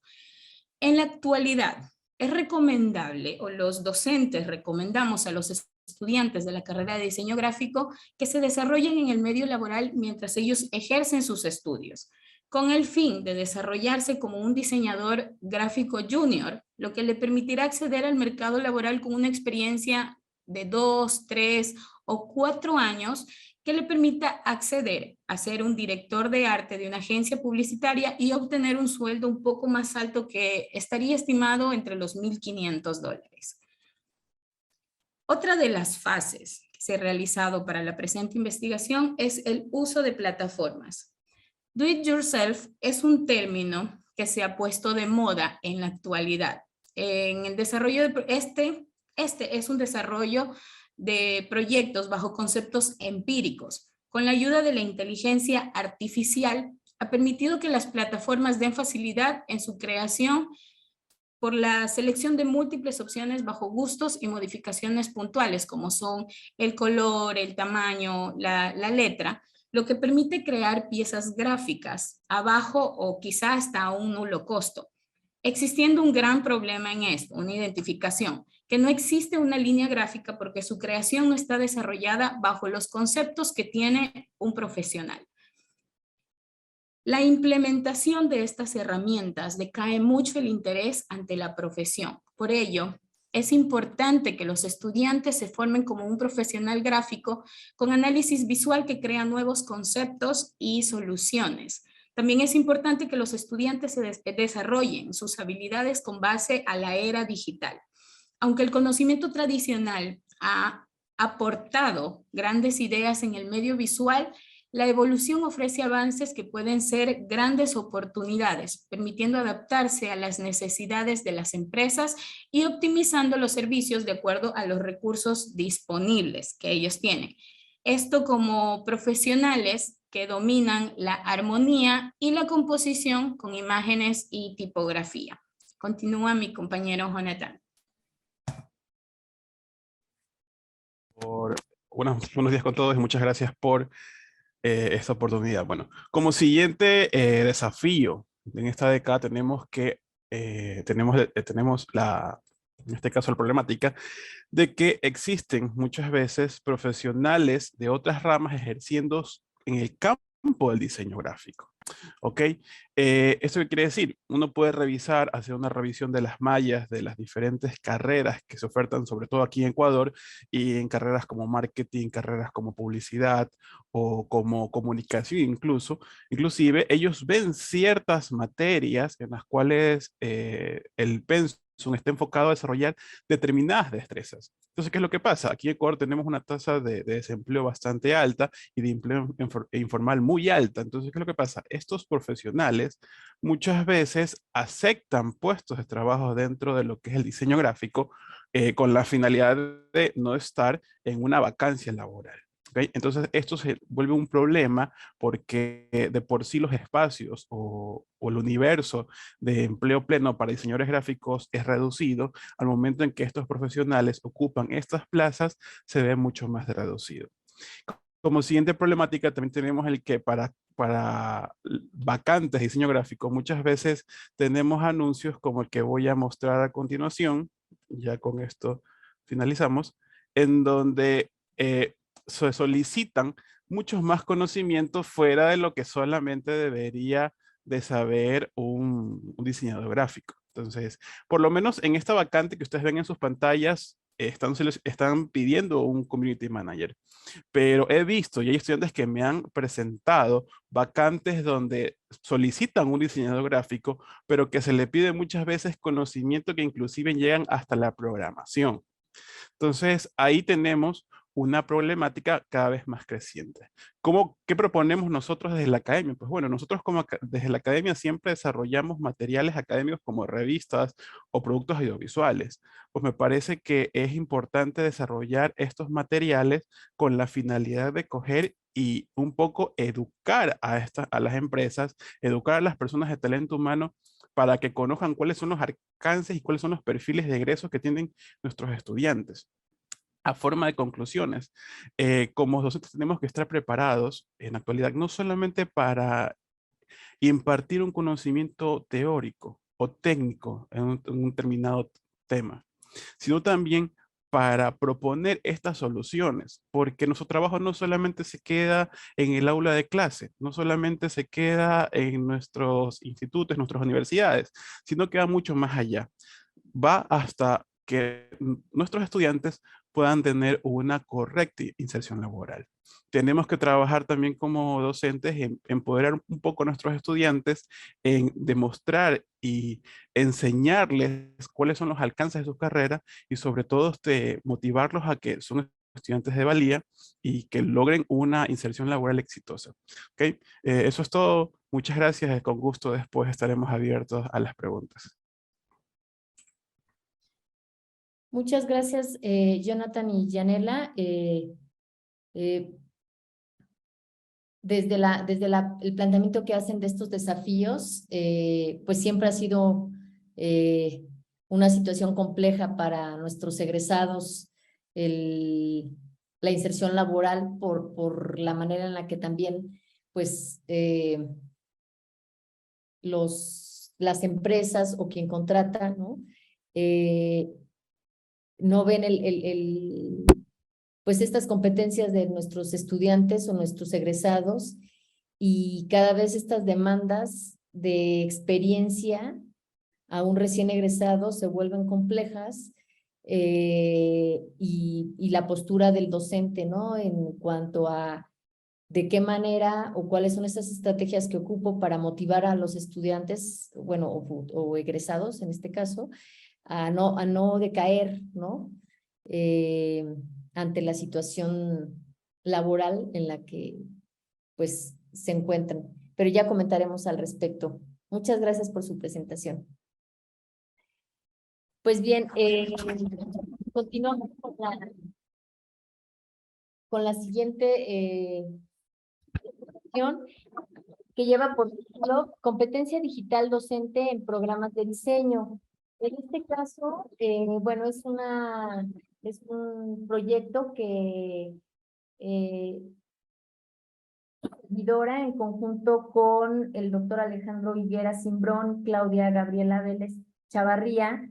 Speaker 7: En la actualidad, es recomendable, o los docentes recomendamos a los estudiantes de la carrera de diseño gráfico que se desarrollen en el medio laboral mientras ellos ejercen sus estudios, con el fin de desarrollarse como un diseñador gráfico junior, lo que le permitirá acceder al mercado laboral con una experiencia de 2, 3 o 4 años que le permita acceder a ser un director de arte de una agencia publicitaria y obtener un sueldo un poco más alto que estaría estimado entre los $1,500. Otra de las fases que se ha realizado para la presente investigación es el uso de plataformas. Do it yourself es un término que se ha puesto de moda en la actualidad. En el desarrollo de este es un desarrollo de proyectos bajo conceptos empíricos. Con la ayuda de la inteligencia artificial ha permitido que las plataformas den facilidad en su creación por la selección de múltiples opciones bajo gustos y modificaciones puntuales, como son el color, el tamaño, la letra, lo que permite crear piezas gráficas a bajo o quizá hasta a un nulo costo. Existiendo un gran problema en esto, una identificación, que no existe una línea gráfica porque su creación no está desarrollada bajo los conceptos que tiene un profesional. La implementación de estas herramientas decae mucho el interés ante la profesión. Por ello, es importante que los estudiantes se formen como un profesional gráfico con análisis visual que crea nuevos conceptos y soluciones. También es importante que los estudiantes se desarrollen sus habilidades con base a la era digital. Aunque el conocimiento tradicional ha aportado grandes ideas en el medio visual, la evolución ofrece avances que pueden ser grandes oportunidades, permitiendo adaptarse a las necesidades de las empresas y optimizando los servicios de acuerdo a los recursos disponibles que ellos tienen. Esto como profesionales que dominan la armonía y la composición con imágenes y tipografía. Continúa mi compañero Jonathan.
Speaker 8: Buenos días con todos y muchas gracias por esta oportunidad. Bueno, como siguiente desafío en esta década tenemos en este caso la problemática de que existen muchas veces profesionales de otras ramas ejerciendo en el campo del diseño gráfico. ¿Ok? ¿Esto qué quiere decir? Uno puede revisar, hacer una revisión de las mallas de las diferentes carreras que se ofertan, sobre todo aquí en Ecuador, y en carreras como marketing, carreras como publicidad o como comunicación incluso. Inclusive ellos ven ciertas materias en las cuales el pensum está enfocado a desarrollar determinadas destrezas. Entonces, ¿qué es lo que pasa? Aquí en Ecuador tenemos una tasa de desempleo bastante alta y de empleo informal muy alta. Entonces, ¿qué es lo que pasa? Estos profesionales muchas veces aceptan puestos de trabajo dentro de lo que es el diseño gráfico con la finalidad de no estar en una vacancia laboral. ¿Okay? Entonces, esto se vuelve un problema porque de por sí los espacios o el universo de empleo pleno para diseñadores gráficos es reducido. Al momento en que estos profesionales ocupan estas plazas, se ve mucho más reducido. Como siguiente problemática también tenemos el que para vacantes de diseño gráfico muchas veces tenemos anuncios como el que voy a mostrar a continuación, ya con esto finalizamos, en donde se solicitan muchos más conocimientos fuera de lo que solamente debería de saber un diseñador gráfico. Entonces, por lo menos en esta vacante que ustedes ven en sus pantallas, están pidiendo un community manager, pero he visto y hay estudiantes que me han presentado vacantes donde solicitan un diseñador gráfico, pero que se le pide muchas veces conocimiento que inclusive llegan hasta la programación. Entonces, ahí tenemos una problemática cada vez más creciente. ¿Qué proponemos nosotros desde la academia? Pues bueno, nosotros desde la academia siempre desarrollamos materiales académicos como revistas o productos audiovisuales. Pues me parece que es importante desarrollar estos materiales con la finalidad de coger y un poco educar a las empresas, educar a las personas de talento humano para que conozcan cuáles son los alcances y cuáles son los perfiles de egresos que tienen nuestros estudiantes. A forma de conclusiones, como docentes tenemos que estar preparados en la actualidad, no solamente para impartir un conocimiento teórico o técnico en un determinado tema, sino también para proponer estas soluciones, porque nuestro trabajo no solamente se queda en el aula de clase, no solamente se queda en nuestros institutos, nuestras universidades, sino que va mucho más allá. Va hasta que nuestros estudiantes puedan tener una correcta inserción laboral. Tenemos que trabajar también como docentes en empoderar un poco a nuestros estudiantes, en demostrar y enseñarles cuáles son los alcances de sus carreras y sobre todo motivarlos a que son estudiantes de valía y que logren una inserción laboral exitosa. ¿Okay? Eso es todo. Muchas gracias. Con gusto después estaremos abiertos a las preguntas.
Speaker 1: Muchas gracias, Jonathan y Yanela. Desde el planteamiento que hacen de estos desafíos, pues siempre ha sido una situación compleja para nuestros egresados, la inserción laboral por la manera en la que también, pues, las empresas o quien contrata, ¿no? No ven pues estas competencias de nuestros estudiantes o nuestros egresados, y cada vez estas demandas de experiencia a un recién egresado se vuelven complejas, y la postura del docente, ¿no? En cuanto a de qué manera o cuáles son esas estrategias que ocupo para motivar a los estudiantes, bueno, o egresados en este caso, a no decaer, ¿no? Ante la situación laboral en la que pues se encuentran. Pero ya comentaremos al respecto. Muchas gracias por su presentación. Pues bien, continuamos con la siguiente sección, que lleva por título Competencia Digital Docente en Programas de Diseño. En este caso, bueno, es un proyecto que servidora, en conjunto con el doctor Alejandro Higuera Cimbrón, Claudia Gabriela Vélez Chavarría,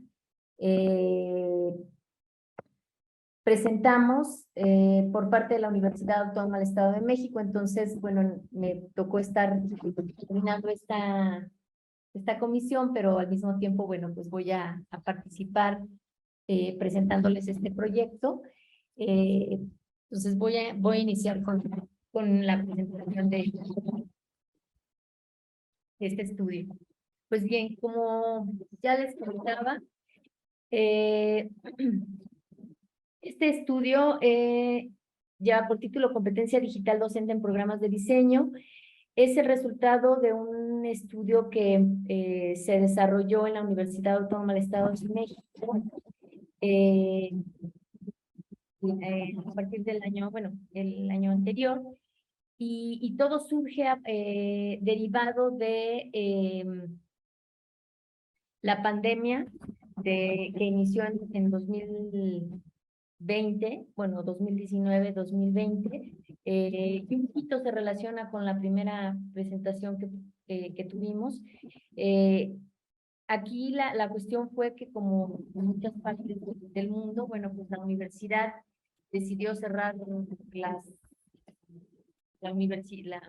Speaker 1: presentamos por parte de la Universidad Autónoma del Estado de México. Entonces, bueno, me tocó estar coordinando esta comisión, pero al mismo tiempo, bueno, pues voy a participar presentándoles este proyecto. Entonces voy a iniciar con la presentación de este estudio. Pues bien, como ya les comentaba, este estudio lleva por título Competencia Digital Docente en Programas de Diseño. Es el resultado de un estudio que se desarrolló en la Universidad Autónoma del Estado de México a partir del año, bueno, el año anterior, y todo surge derivado de la pandemia que inició en 2020, bueno, 2019, 2020, y un poquito se relaciona con la primera presentación que tuvimos. Aquí la cuestión fue que, como en muchas partes del mundo, bueno, pues la universidad decidió cerrar la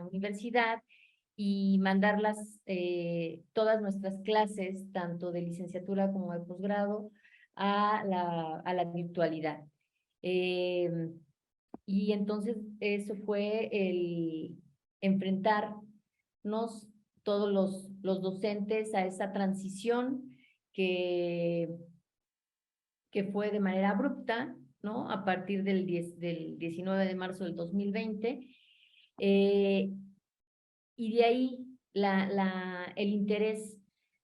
Speaker 1: universidad y mandarlas todas nuestras clases, tanto de licenciatura como de posgrado, a la virtualidad. Y entonces eso fue el enfrentarnos todos los docentes a esa transición que fue de manera abrupta, ¿no? A partir del 19 de marzo del 2020. Y de ahí el interés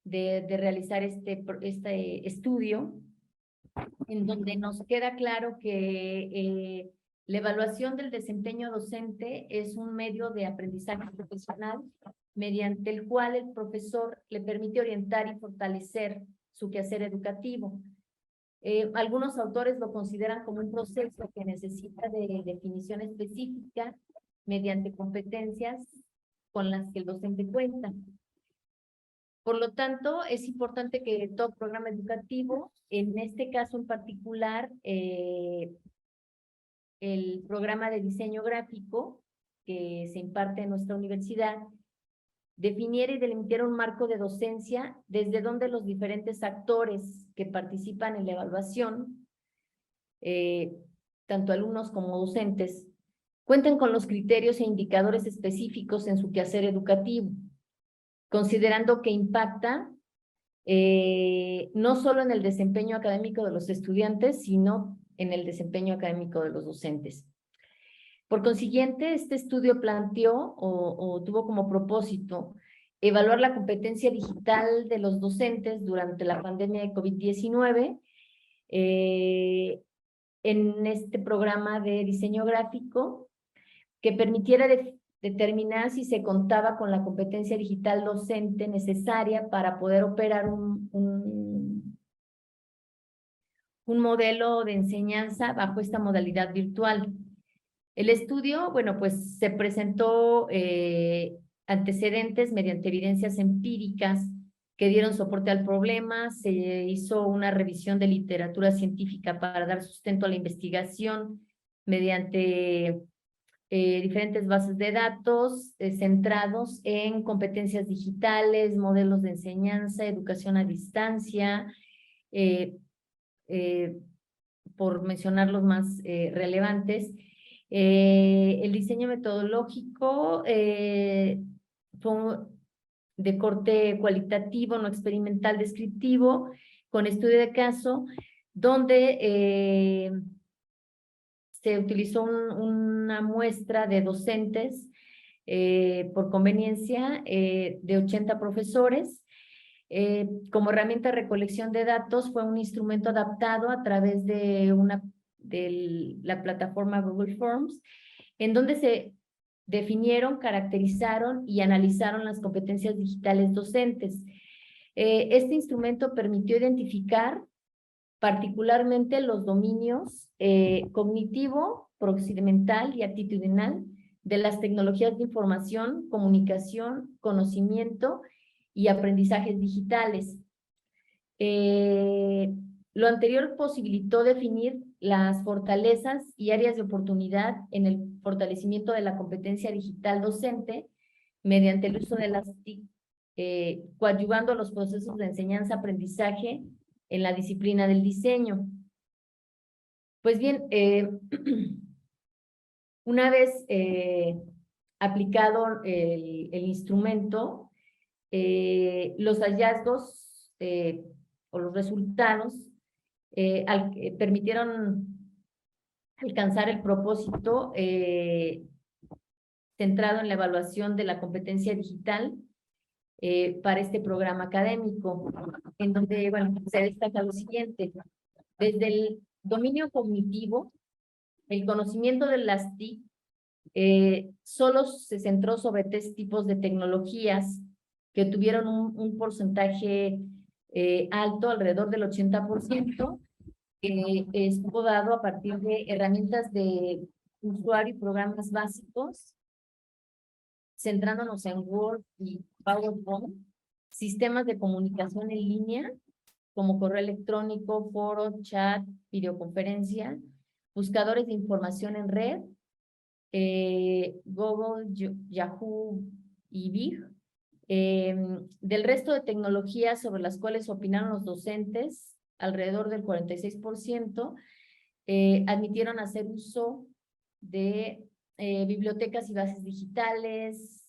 Speaker 1: de realizar este estudio, en donde nos queda claro que la evaluación del desempeño docente es un medio de aprendizaje profesional mediante el cual el profesor le permite orientar y fortalecer su quehacer educativo. Algunos autores lo consideran como un proceso que necesita de definición específica mediante competencias con las que el docente cuenta. Por lo tanto, es importante que todo programa educativo, en este caso en particular, el programa de diseño gráfico que se imparte en nuestra universidad, definiera y delimitara un marco de docencia desde donde los diferentes actores que participan en la evaluación, tanto alumnos como docentes, cuenten con los criterios e indicadores específicos en su quehacer educativo, considerando que impacta no solo en el desempeño académico de los estudiantes, sino en el desempeño académico de los docentes. Por consiguiente, este estudio planteó o tuvo como propósito evaluar la competencia digital de los docentes durante la pandemia de COVID-19 en este programa de diseño gráfico que permitiera determinar si se contaba con la competencia digital docente necesaria para poder operar un modelo de enseñanza bajo esta modalidad virtual. El estudio, bueno, pues se presentó antecedentes mediante evidencias empíricas que dieron soporte al problema, se hizo una revisión de literatura científica para dar sustento a la investigación mediante diferentes bases de datos centrados en competencias digitales, modelos de enseñanza, educación a distancia, por mencionar los más relevantes. El diseño metodológico fue de corte cualitativo, no experimental, descriptivo, con estudio de caso, donde se utilizó una muestra de docentes por conveniencia de 80 profesores. Como herramienta de recolección de datos fue un instrumento adaptado a través de la plataforma Google Forms, en donde se definieron, caracterizaron y analizaron las competencias digitales docentes. Este instrumento permitió identificar particularmente los dominios cognitivo, procedimental y actitudinal de las tecnologías de información, comunicación, conocimiento y aprendizajes digitales. Lo anterior posibilitó definir las fortalezas y áreas de oportunidad en el fortalecimiento de la competencia digital docente mediante el uso de las TIC, coadyuvando los procesos de enseñanza-aprendizaje en la disciplina del diseño. Pues bien, una vez aplicado el instrumento, los hallazgos o los resultados permitieron alcanzar el propósito centrado en la evaluación de la competencia digital para este programa académico, en donde, bueno, se destaca lo siguiente. Desde el dominio cognitivo, el conocimiento de las TIC solo se centró sobre 3 tipos de tecnologías que tuvieron un porcentaje alto, alrededor del 80%, que estuvo dado a partir de herramientas de usuario y programas básicos, centrándonos en Word y PowerPoint, sistemas de comunicación en línea, como correo electrónico, foro, chat, videoconferencia, buscadores de información en red, Google, Yahoo y Bing. Del resto de tecnologías sobre las cuales opinaron los docentes, alrededor del 46%, admitieron hacer uso de bibliotecas y bases digitales,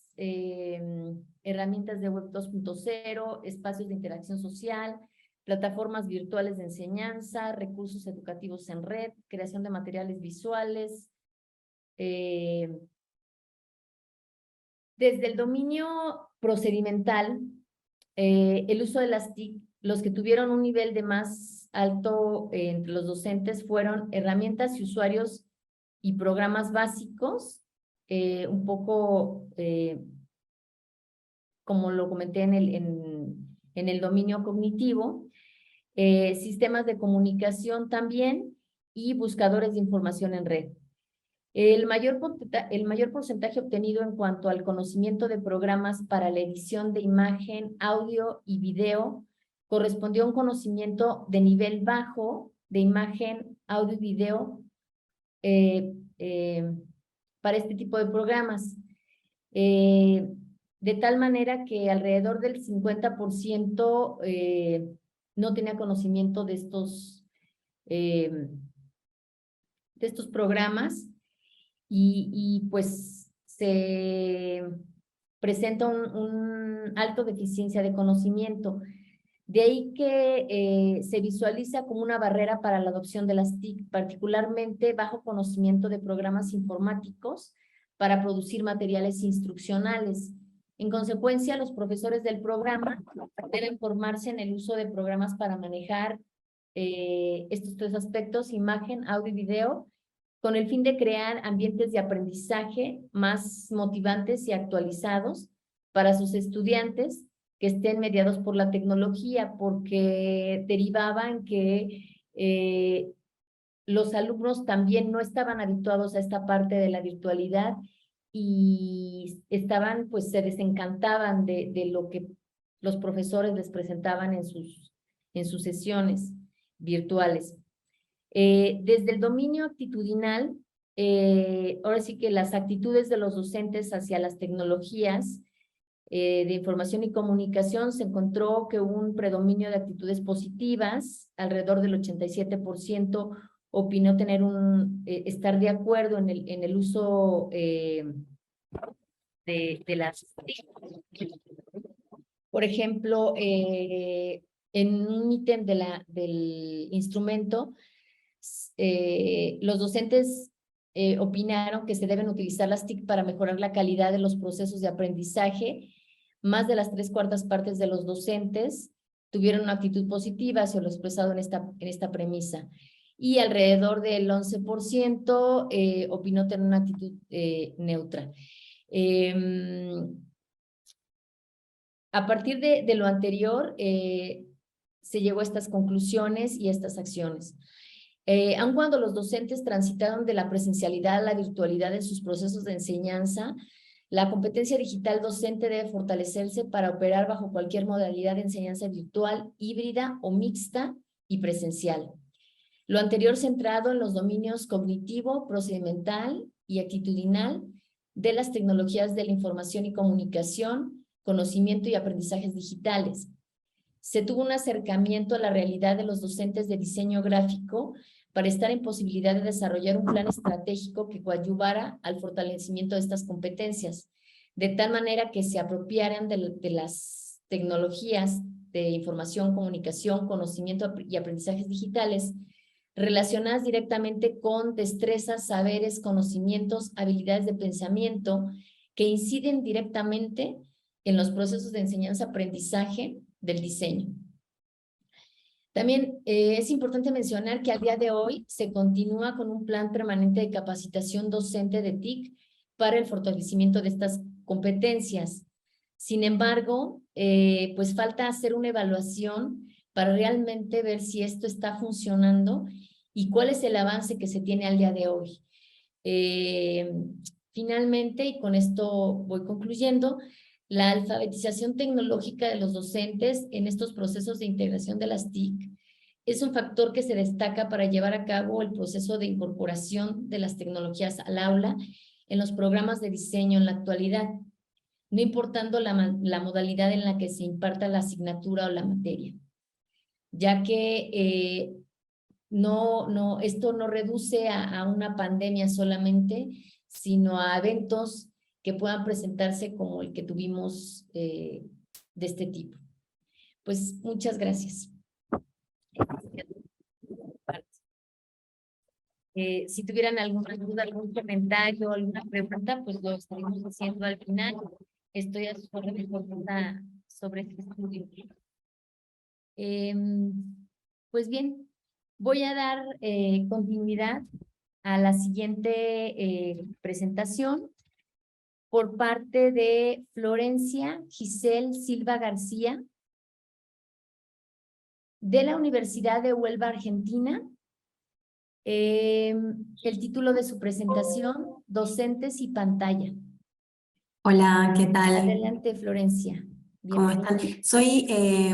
Speaker 1: herramientas de web 2.0, espacios de interacción social, plataformas virtuales de enseñanza, recursos educativos en red, creación de materiales visuales. Desde el dominio procedimental, el uso de las TIC, los que tuvieron un nivel de más alto entre los docentes fueron herramientas y usuarios y programas básicos, un poco como lo comenté en el dominio cognitivo, sistemas de comunicación también y buscadores de información en red. El mayor porcentaje obtenido en cuanto al conocimiento de programas para la edición de imagen, audio y video correspondió a un conocimiento de nivel bajo de imagen, audio y video para este tipo de programas. De tal manera que alrededor del 50% no tenía conocimiento de estos programas. Y pues se presenta un alto deficiencia de conocimiento. De ahí que se visualiza como una barrera para la adopción de las TIC, particularmente bajo conocimiento de programas informáticos para producir materiales instruccionales. En consecuencia, los profesores del programa deben formarse en el uso de programas para manejar estos 3 aspectos: imagen, audio y video, con el fin de crear ambientes de aprendizaje más motivantes y actualizados para sus estudiantes que estén mediados por la tecnología, porque derivaba en que los alumnos también no estaban habituados a esta parte de la virtualidad y pues se desencantaban de lo que los profesores les presentaban en sus sesiones virtuales. Desde el dominio actitudinal, ahora sí que las actitudes de los docentes hacia las tecnologías de información y comunicación, se encontró que hubo un predominio de actitudes positivas, alrededor del 87% opinó estar de acuerdo en el uso de las TIC. Por ejemplo, en un ítem del instrumento, los docentes opinaron que se deben utilizar las TIC para mejorar la calidad de los procesos de aprendizaje. Más de las 3/4 partes de los docentes tuvieron una actitud positiva hacia lo expresado en esta premisa. Y alrededor del 11% opinó tener una actitud neutra. A partir de lo anterior, se llegó a estas conclusiones y estas acciones. Aun cuando los docentes transitaron de la presencialidad a la virtualidad en sus procesos de enseñanza, la competencia digital docente debe fortalecerse para operar bajo cualquier modalidad de enseñanza virtual, híbrida o mixta y presencial. Lo anterior centrado en los dominios cognitivo, procedimental y actitudinal de las tecnologías de la información y comunicación, conocimiento y aprendizajes digitales. Se tuvo un acercamiento a la realidad de los docentes de diseño gráfico para estar en posibilidad de desarrollar un plan estratégico que coadyuvara al fortalecimiento de estas competencias, de tal manera que se apropiaran de las tecnologías de información, comunicación, conocimiento y aprendizajes digitales relacionadas directamente con destrezas, saberes, conocimientos, habilidades de pensamiento que inciden directamente en los procesos de enseñanza-aprendizaje del diseño. También es importante mencionar que al día de hoy se continúa con un plan permanente de capacitación docente de TIC para el fortalecimiento de estas competencias. Sin embargo, pues falta hacer una evaluación para realmente ver si esto está funcionando y cuál es el avance que se tiene al día de hoy. Finalmente, y con esto voy concluyendo, la alfabetización tecnológica de los docentes en estos procesos de integración de las TIC es un factor que se destaca para llevar a cabo el proceso de incorporación de las tecnologías al aula en los programas de diseño en la actualidad, no importando la modalidad en la que se imparta la asignatura o la materia, ya que esto no reduce a una pandemia solamente, sino a eventos que puedan presentarse como el que tuvimos de este tipo. Pues muchas gracias. Si tuvieran alguna duda, algún comentario, alguna pregunta, pues lo estaremos haciendo al final. Estoy a su orden sobre este estudio. Pues bien, voy a dar continuidad a la siguiente presentación por parte de Florencia Giselle Silva García, de la Universidad de Huelva, Argentina. El título de su presentación, Docentes y Pantalla.
Speaker 9: Hola, ¿qué tal?
Speaker 1: Adelante, Florencia.
Speaker 9: ¿Cómo
Speaker 1: Bienvenida.
Speaker 9: están? Soy,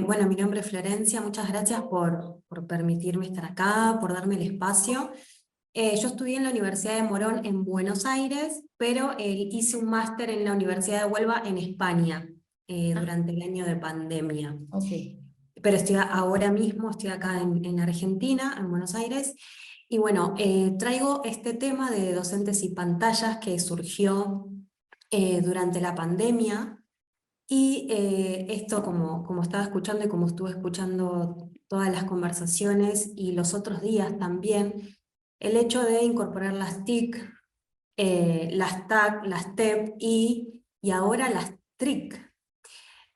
Speaker 9: bueno, mi nombre es Florencia, muchas gracias por permitirme estar acá, por darme el espacio. Yo estudié en la Universidad de Morón en Buenos Aires, pero hice un máster en la Universidad de Huelva en España durante el año de pandemia.
Speaker 1: Ok.
Speaker 9: Pero ahora mismo estoy acá en Argentina, en Buenos Aires, y bueno, traigo este tema de docentes y pantallas que surgió durante la pandemia, y esto como estaba escuchando y como estuve escuchando todas las conversaciones y los otros días también, el hecho de incorporar las TIC, las TAC, las TEP y ahora las TRIC.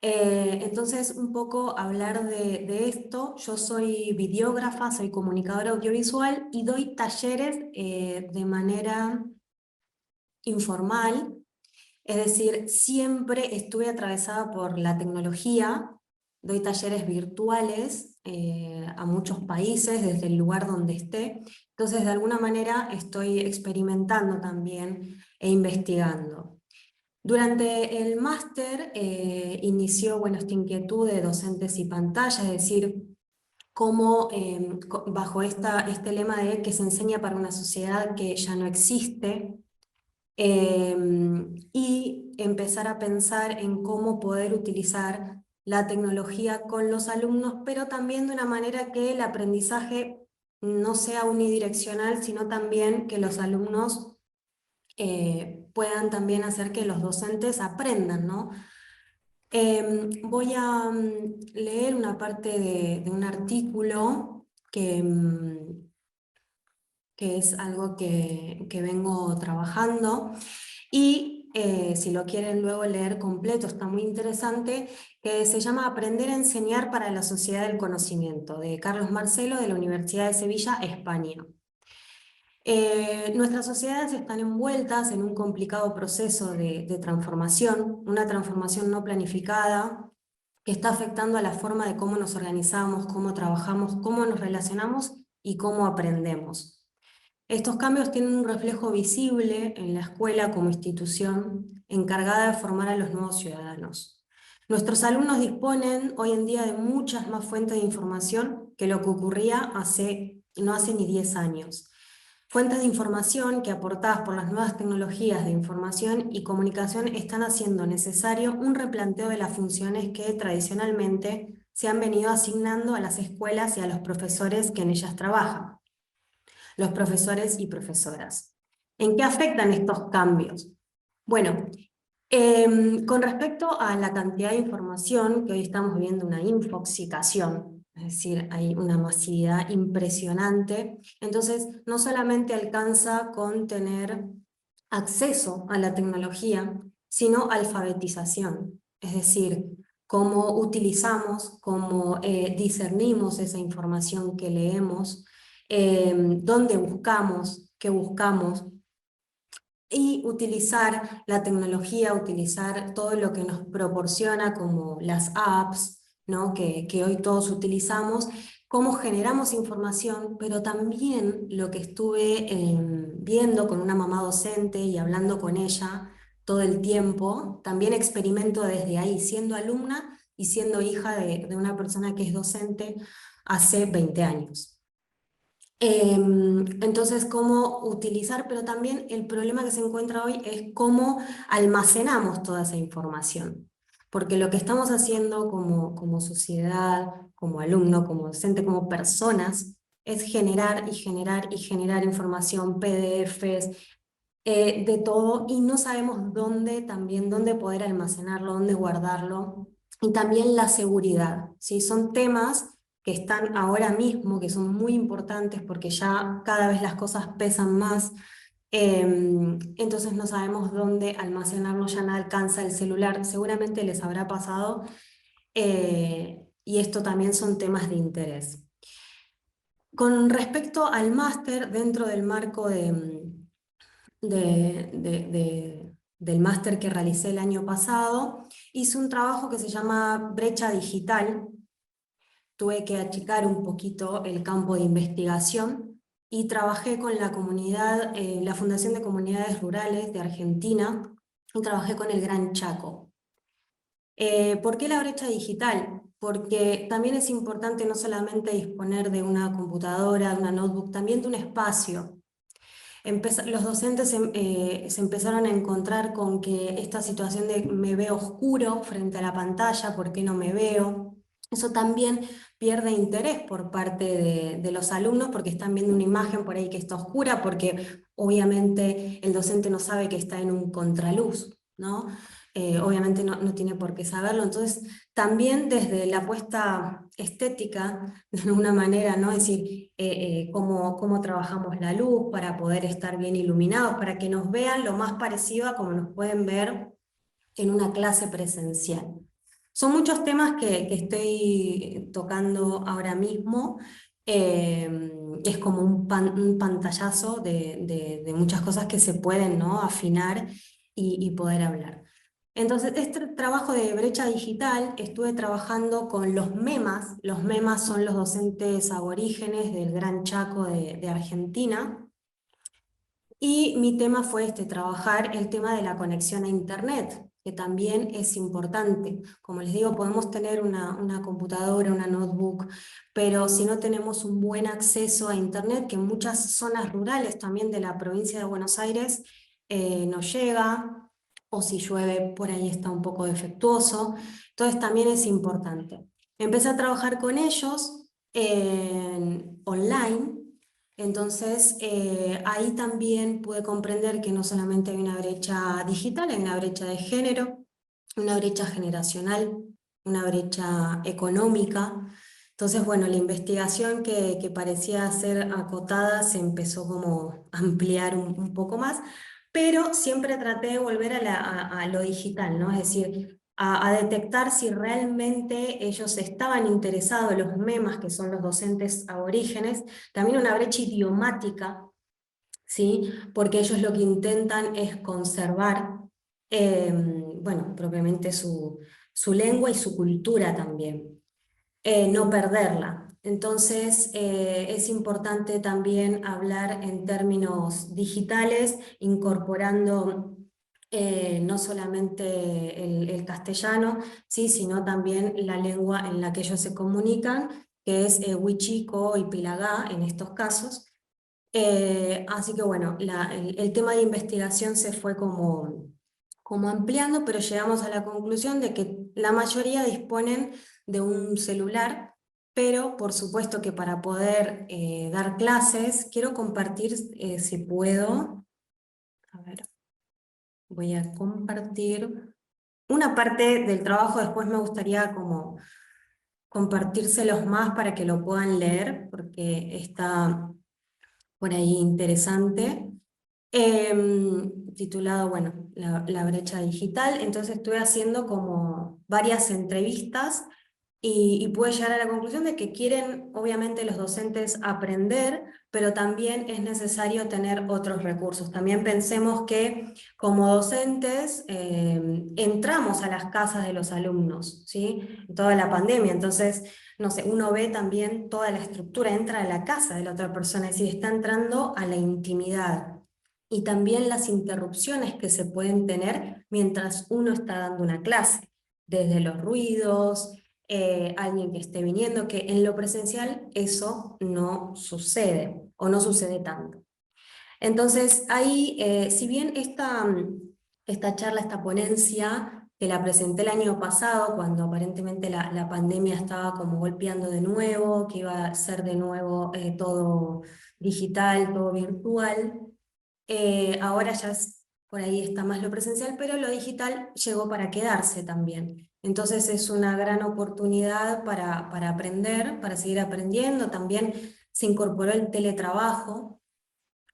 Speaker 9: Entonces, un poco hablar de esto. Yo soy videógrafa, soy comunicadora audiovisual y doy talleres de manera informal, es decir, siempre estuve atravesada por la tecnología, doy talleres virtuales a muchos países desde el lugar donde esté, entonces de alguna manera estoy experimentando también e investigando. Durante el máster inició esta inquietud de docentes y pantallas, es decir, cómo bajo este lema de que se enseña para una sociedad que ya no existe, y empezar a pensar en cómo poder utilizar la tecnología con los alumnos, pero también de una manera que el aprendizaje no sea unidireccional, sino también que los alumnos puedan también hacer que los docentes aprendan, ¿no? Voy a leer una parte de un artículo que es algo que vengo trabajando, y si lo quieren luego leer completo, está muy interesante, que se llama Aprender a enseñar para la sociedad del conocimiento, de Carlos Marcelo, de la Universidad de Sevilla, España. Nuestras sociedades están envueltas en un complicado proceso de transformación, una transformación no planificada, que está afectando a la forma de cómo nos organizamos, cómo trabajamos, cómo nos relacionamos y cómo aprendemos. Estos cambios tienen un reflejo visible en la escuela como institución encargada de formar a los nuevos ciudadanos. Nuestros alumnos disponen hoy en día de muchas más fuentes de información que lo que ocurría no hace ni 10 años. Fuentes de información que, aportadas por las nuevas tecnologías de información y comunicación, están haciendo necesario un replanteo de las funciones que tradicionalmente se han venido asignando a las escuelas y a los profesores que en ellas trabajan, los profesores y profesoras. ¿En qué afectan estos cambios? Bueno, con respecto a la cantidad de información, que hoy estamos viviendo una infoxicación, es decir, hay una masividad impresionante, entonces no solamente alcanza con tener acceso a la tecnología, sino alfabetización, es decir, cómo utilizamos, cómo discernimos esa información que leemos, dónde buscamos, qué buscamos, y utilizar la tecnología, utilizar todo lo que nos proporciona como las apps, ¿no? que hoy todos utilizamos, cómo generamos información, pero también lo que estuve viendo con una mamá docente y hablando con ella todo el tiempo, también experimento desde ahí, siendo alumna y siendo hija de una persona que es docente hace 20 años. Entonces, cómo utilizar, pero también el problema que se encuentra hoy es cómo almacenamos toda esa información. Porque lo que estamos haciendo como sociedad, como alumno, como docente, como personas, es generar y generar y generar información, PDFs, de todo, y no sabemos dónde poder almacenarlo, dónde guardarlo, y también la seguridad, ¿sí? Son temas que están ahora mismo, que son muy importantes porque ya cada vez las cosas pesan más, entonces no sabemos dónde almacenarlo, ya no alcanza el celular, seguramente les habrá pasado, y esto también son temas de interés. Con respecto al máster, dentro del marco del máster que realicé el año pasado, hice un trabajo que se llama Brecha Digital. Tuve que achicar un poquito el campo de investigación y trabajé con la comunidad, la Fundación de Comunidades Rurales de Argentina, y trabajé con el Gran Chaco. ¿Por qué la brecha digital? Porque también es importante no solamente disponer de una computadora, de una notebook, también de un espacio. Los docentes se empezaron a encontrar con que esta situación de me veo oscuro frente a la pantalla, ¿por qué no me veo? Eso también pierde interés por parte de los alumnos porque están viendo una imagen por ahí que está oscura, porque obviamente el docente no sabe que está en un contraluz, ¿no? Obviamente no tiene por qué saberlo, entonces también desde la apuesta estética, de alguna manera, ¿no? Es decir, cómo trabajamos la luz para poder estar bien iluminados, para que nos vean lo más parecido a como nos pueden ver en una clase presencial. Son muchos temas que estoy tocando ahora mismo, es como un pantallazo de muchas cosas que se pueden, ¿no? afinar y poder hablar. Entonces, este trabajo de brecha digital, estuve trabajando con los MEMAS. Los MEMAS son los docentes aborígenes del Gran Chaco de Argentina. Y mi tema fue trabajar el tema de la conexión a Internet, que también es importante. Como les digo, podemos tener una computadora, una notebook, pero si no tenemos un buen acceso a Internet, que en muchas zonas rurales también de la provincia de Buenos Aires no llega, o si llueve por ahí está un poco defectuoso, entonces también es importante. Empecé a trabajar con ellos online, entonces ahí también pude comprender que no solamente hay una brecha digital, hay una brecha de género, una brecha generacional, una brecha económica. Entonces, bueno, la investigación que parecía ser acotada se empezó como a ampliar un poco más, pero siempre traté de volver a lo digital, ¿no? Es decir, a detectar si realmente ellos estaban interesados, los MEMAS, que son los docentes aborígenes, también una brecha idiomática, ¿sí? Porque ellos lo que intentan es conservar, bueno, propiamente su lengua y su cultura también, no perderla. Entonces, es importante también hablar en términos digitales, incorporando no solamente el castellano, ¿sí? Sino también la lengua en la que ellos se comunican, que es Huichico y Pilagá en estos casos. Así que bueno, el tema de investigación se fue como ampliando, pero llegamos a la conclusión de que la mayoría disponen de un celular, pero por supuesto que para poder dar clases, quiero compartir, si puedo, a ver, voy a compartir una parte del trabajo, después me gustaría como compartírselos más para que lo puedan leer, porque está por ahí interesante. Titulado, bueno, la brecha digital. Entonces estuve haciendo como varias entrevistas y pude llegar a la conclusión de que quieren, obviamente, los docentes aprender, pero también es necesario tener otros recursos. También pensemos que como docentes entramos a las casas de los alumnos, ¿sí? Toda la pandemia, entonces, no sé, uno ve también toda la estructura, entra a la casa de la otra persona, es decir, está entrando a la intimidad. Y también las interrupciones que se pueden tener mientras uno está dando una clase, desde los ruidos, alguien que esté viniendo, que en lo presencial eso no sucede, o no sucede tanto. Entonces ahí, si bien esta charla, esta ponencia, que la presenté el año pasado, cuando aparentemente la pandemia estaba como golpeando de nuevo, que iba a ser de nuevo todo digital, todo virtual, ahora ya por ahí está más lo presencial, pero lo digital llegó para quedarse también. Entonces es una gran oportunidad para aprender, para seguir aprendiendo. También se incorporó el teletrabajo,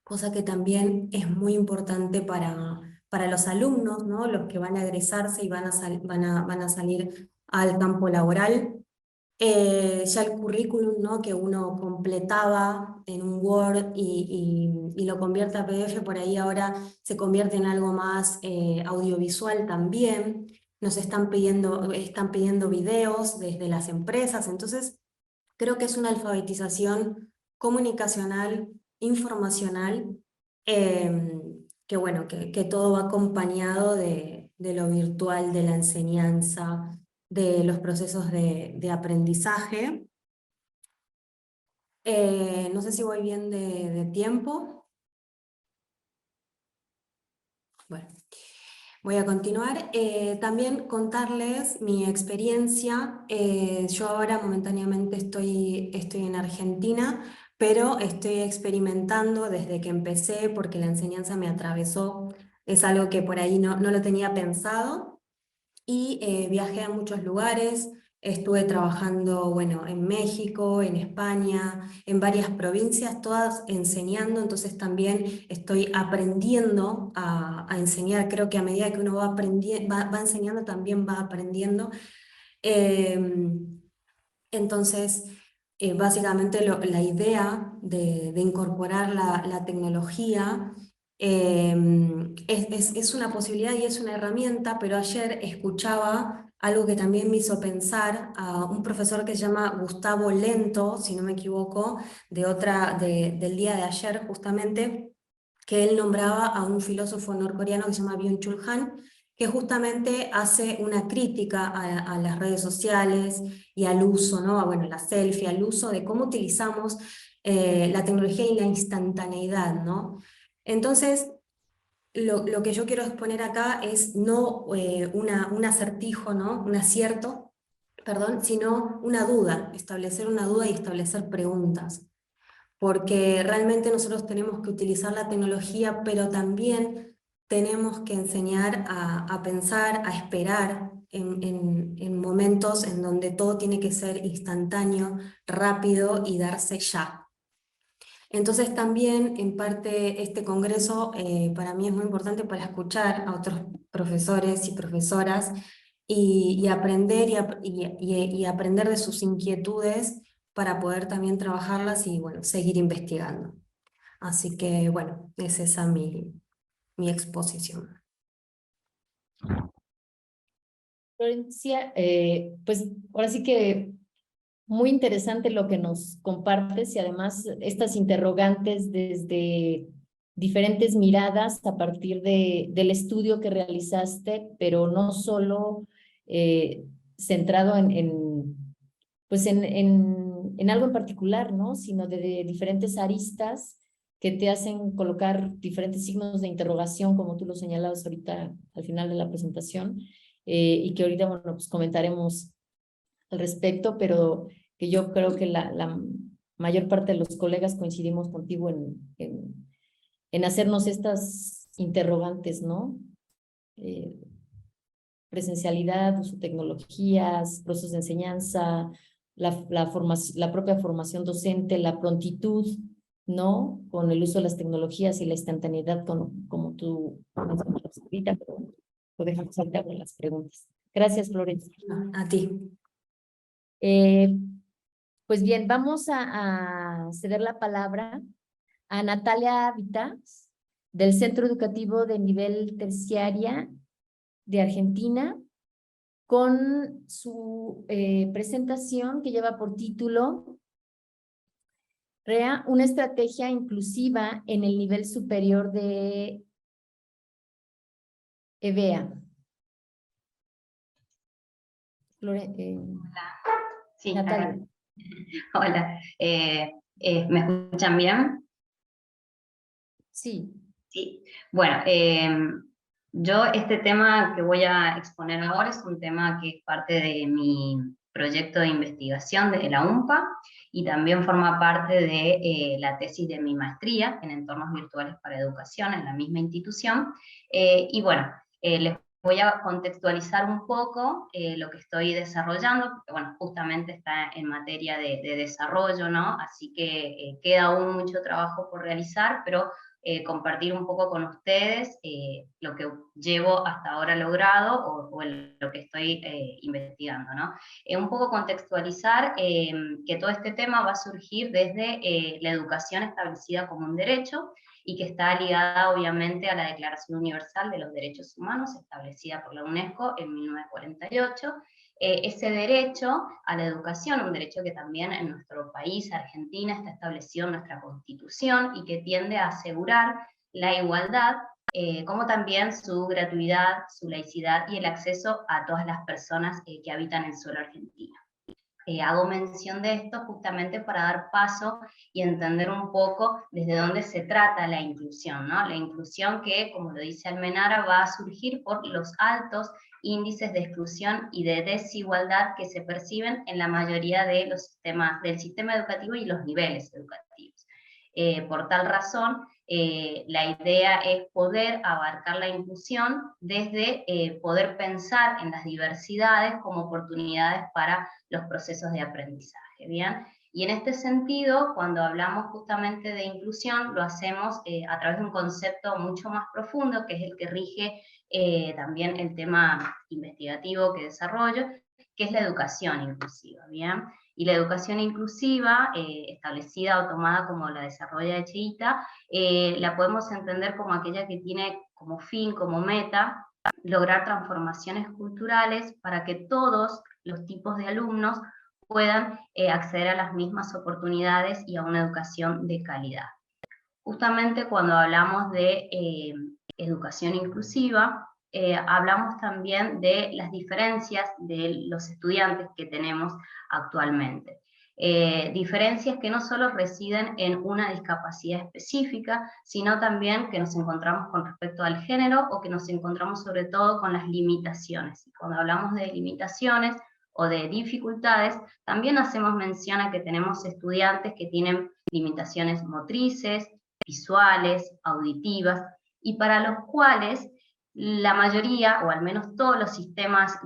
Speaker 9: cosa que también es muy importante para los alumnos, ¿no? Los que van a egresarse y van a salir al campo laboral. Ya el currículum, ¿no? Que uno completaba en un Word y lo convierte a PDF, por ahí ahora se convierte en algo más audiovisual también. Nos están pidiendo videos desde las empresas, entonces creo que es una alfabetización comunicacional, informacional, que bueno, que todo va acompañado de lo virtual, de la enseñanza, de los procesos de aprendizaje. No sé si voy bien de tiempo. Bueno, voy a continuar. También contarles mi experiencia. Yo ahora momentáneamente estoy en Argentina, pero estoy experimentando desde que empecé, porque la enseñanza me atravesó. Es algo que por ahí no lo tenía pensado. Y viajé a muchos lugares, estuve trabajando, bueno, en México, en España, en varias provincias, todas enseñando, entonces también estoy aprendiendo a enseñar. Creo que a medida que uno va enseñando, también va aprendiendo. Entonces, básicamente la idea de incorporar la tecnología es una posibilidad y es una herramienta, pero ayer escuchaba algo que también me hizo pensar a un profesor que se llama Gustavo Lento, si no me equivoco, del día de ayer justamente, que él nombraba a un filósofo norcoreano que se llama Byung-Chul Han, que justamente hace una crítica a las redes sociales y al uso, ¿no? Bueno, la selfie, al uso de cómo utilizamos la tecnología y la instantaneidad, ¿no? Entonces, lo que yo quiero exponer acá es no un acertijo, ¿no? Un acierto, perdón, sino una duda, establecer una duda y establecer preguntas. Porque realmente nosotros tenemos que utilizar la tecnología, pero también tenemos que enseñar a pensar, a esperar en momentos en donde todo tiene que ser instantáneo, rápido y darse ya. Entonces también, en parte, este congreso para mí es muy importante para escuchar a otros profesores y profesoras y aprender y aprender de sus inquietudes para poder también trabajarlas y bueno, seguir investigando. Así que bueno, es esa mi exposición.
Speaker 1: Florencia, pues ahora sí que Muy interesante lo que nos compartes y además estas interrogantes desde diferentes miradas a partir del estudio que realizaste, pero no solo centrado pues en algo en particular, ¿no? Sino de diferentes aristas que te hacen colocar diferentes signos de interrogación, como tú lo señalabas ahorita al final de la presentación, y que ahorita, bueno, pues comentaremos al respecto, pero que yo creo que la mayor parte de los colegas coincidimos contigo en hacernos estas interrogantes, ¿no? Presencialidad, uso de tecnologías, procesos de enseñanza, la propia formación docente, la prontitud, ¿no? Con el uso de las tecnologías y la instantaneidad, como tú mencionabas ahorita, pero lo dejamos saltar con las preguntas. Gracias, Florencia.
Speaker 9: A ti.
Speaker 1: Pues bien, vamos a ceder la palabra a Natalia Vitas, del Centro Educativo de Nivel Terciaria de Argentina, con su presentación que lleva por título REA, una estrategia inclusiva en el nivel superior de EVEA.
Speaker 10: Sí,
Speaker 1: Natalia.
Speaker 10: Hola, ¿me escuchan bien?
Speaker 1: Sí.
Speaker 10: Sí. Bueno, yo este tema que voy a exponer ahora es un tema que es parte de mi proyecto de investigación de la UMPA y también forma parte de la tesis de mi maestría en entornos virtuales para educación en la misma institución. Y bueno, les voy a contextualizar un poco lo que estoy desarrollando, porque bueno, justamente está en materia de desarrollo, ¿no? Así que queda aún mucho trabajo por realizar, pero compartir un poco con ustedes lo que llevo hasta ahora logrado o lo que estoy investigando, ¿no? Un poco contextualizar que todo este tema va a surgir desde la educación establecida como un derecho, y que está ligada obviamente a la Declaración Universal de los Derechos Humanos, establecida por la UNESCO en 1948, ese derecho a la educación, un derecho que también en nuestro país, Argentina, está establecido en nuestra Constitución y que tiende a asegurar la igualdad, como también su gratuidad, su laicidad y el acceso a todas las personas que habitan el suelo argentino. Hago mención de esto justamente para dar paso y entender un poco desde dónde se trata la inclusión, ¿no? La inclusión que, como lo dice Almenara, va a surgir por los altos índices de exclusión y de desigualdad que se perciben en la mayoría de los sistemas, del sistema educativo y los niveles educativos. Por tal razón, la idea es poder abarcar la inclusión desde poder pensar en las diversidades como oportunidades para los procesos de aprendizaje, ¿bien? Y en este sentido, cuando hablamos justamente de inclusión, lo hacemos a través de un concepto mucho más profundo, que es el que rige también el tema investigativo que desarrollo, que es la educación inclusiva, ¿bien? Y la educación inclusiva, establecida o tomada como la desarrolla Echeita, la podemos entender como aquella que tiene como fin, como meta, lograr transformaciones culturales para que todos los tipos de alumnos puedan acceder a las mismas oportunidades y a una educación de calidad. Justamente cuando hablamos de educación inclusiva, hablamos también de las diferencias de los estudiantes que tenemos actualmente. Diferencias que no solo residen en una discapacidad específica, sino también que nos encontramos con respecto al género o que nos encontramos sobre todo con las limitaciones. Y cuando hablamos de limitaciones o de dificultades, también hacemos mención a que tenemos estudiantes que tienen limitaciones motrices, visuales, auditivas, y para los cuales la mayoría, o al menos todos los sistemas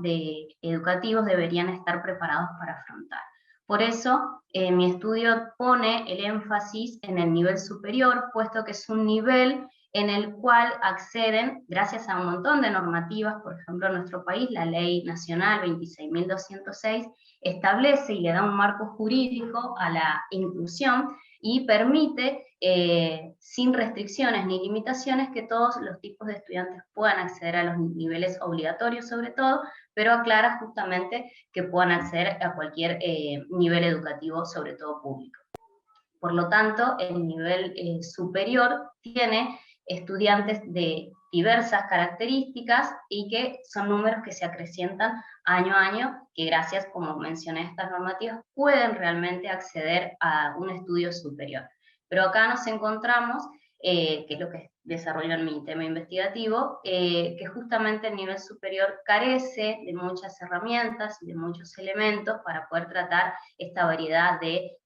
Speaker 10: educativos deberían estar preparados para afrontar. Por eso, mi estudio pone el énfasis en el nivel superior, puesto que es un nivel en el cual acceden, gracias a un montón de normativas, por ejemplo en nuestro país, la Ley Nacional 26.206 establece y le da un marco jurídico a la inclusión y permite sin restricciones ni limitaciones, que todos los tipos de estudiantes puedan acceder a los niveles obligatorios sobre todo, pero aclara justamente que puedan acceder a cualquier nivel educativo, sobre todo público. Por lo tanto, el nivel superior tiene estudiantes de diversas características y que son números que se acrecientan año a año, que gracias, como mencioné, estas normativas, pueden realmente acceder a un estudio superior. Pero acá nos encontramos, que es lo que desarrollo en mi tema investigativo, que justamente el nivel superior carece de muchas herramientas y de muchos elementos para poder tratar esta variedad de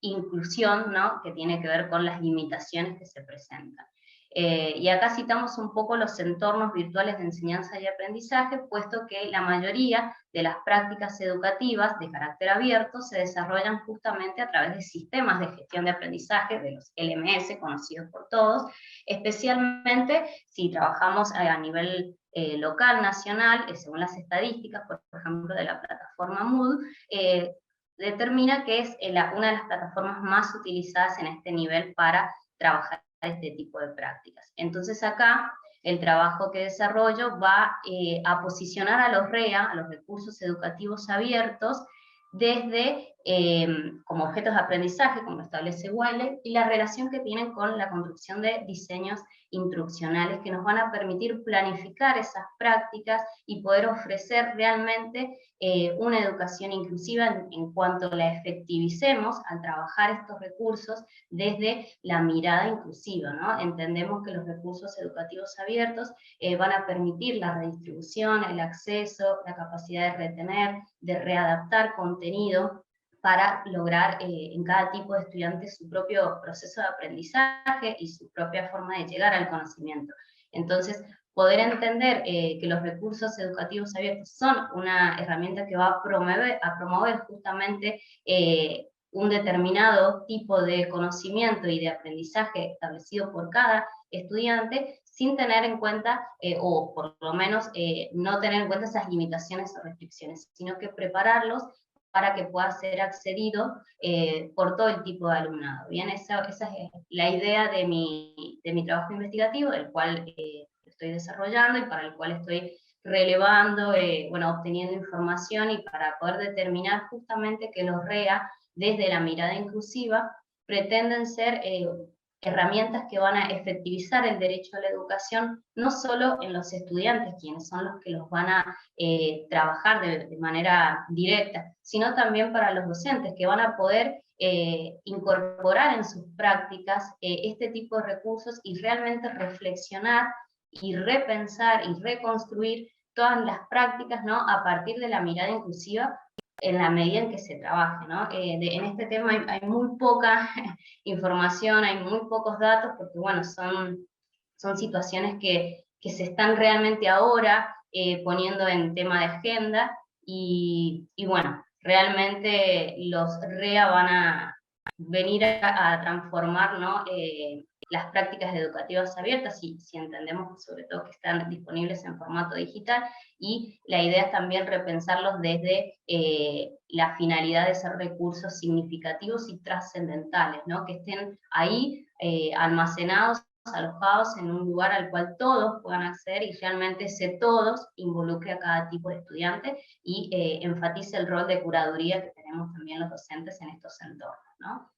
Speaker 10: inclusión, ¿no?, que tiene que ver con las limitaciones que se presentan. Y acá citamos un poco los entornos virtuales de enseñanza y aprendizaje, puesto que la mayoría de las prácticas educativas de carácter abierto se desarrollan justamente a través de sistemas de gestión de aprendizaje, de los LMS, conocidos por todos, especialmente si trabajamos a nivel local, nacional, según las estadísticas, por ejemplo, de la plataforma Moodle, determina que es una de las plataformas más utilizadas en este nivel para trabajar este tipo de prácticas. Entonces acá el trabajo que desarrollo va a posicionar a los REA, a los recursos educativos abiertos, desde como objetos de aprendizaje, como establece Wiley, y la relación que tienen con la construcción de diseños instruccionales que nos van a permitir planificar esas prácticas y poder ofrecer realmente una educación inclusiva en cuanto la efectivicemos al trabajar estos recursos desde la mirada inclusiva, ¿no? Entendemos que los recursos educativos abiertos van a permitir la redistribución, el acceso, la capacidad de retener, de readaptar contenido, para lograr en cada tipo de estudiante su propio proceso de aprendizaje y su propia forma de llegar al conocimiento. Entonces, poder entender que los recursos educativos abiertos son una herramienta que va a promover justamente un determinado tipo de conocimiento y de aprendizaje establecido por cada estudiante, sin tener en cuenta, o por lo menos no tener en cuenta esas limitaciones o restricciones, sino que prepararlos para que pueda ser accedido por todo el tipo de alumnado. Bien, esa es la idea de mi trabajo investigativo, el cual estoy desarrollando y para el cual estoy relevando, bueno, obteniendo información, y para poder determinar justamente que los REA, desde la mirada inclusiva, pretenden ser herramientas que van a efectivizar el derecho a la educación, no solo en los estudiantes, quienes son los que los van a trabajar de manera directa, sino también para los docentes, que van a poder incorporar en sus prácticas este tipo de recursos y realmente reflexionar y repensar y reconstruir todas las prácticas, ¿no?, a partir de la mirada inclusiva, en la medida en que se trabaje, ¿no? En este tema hay muy poca información, hay muy pocos datos, porque bueno, son situaciones que se están realmente ahora poniendo en tema de agenda, y bueno, realmente los REA van a venir a transformar, ¿no?, las prácticas educativas abiertas, si entendemos sobre todo que están disponibles en formato digital, y la idea es también repensarlos desde la finalidad de ser recursos significativos y trascendentales, ¿no?, que estén ahí almacenados, alojados en un lugar al cual todos puedan acceder, y realmente ese todos involucre a cada tipo de estudiante y enfatice el rol de curaduría que tenemos también los docentes en estos entornos, ¿no?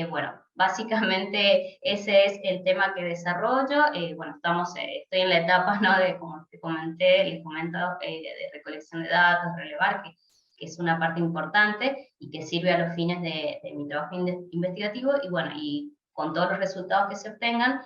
Speaker 10: Bueno, básicamente ese es el tema que desarrollo. Bueno, estoy en la etapa, ¿no?, de, como te comenté, les comento, de recolección de datos, relevar, que es una parte importante y que sirve a los fines de mi trabajo investigativo, y bueno, y con todos los resultados que se obtengan,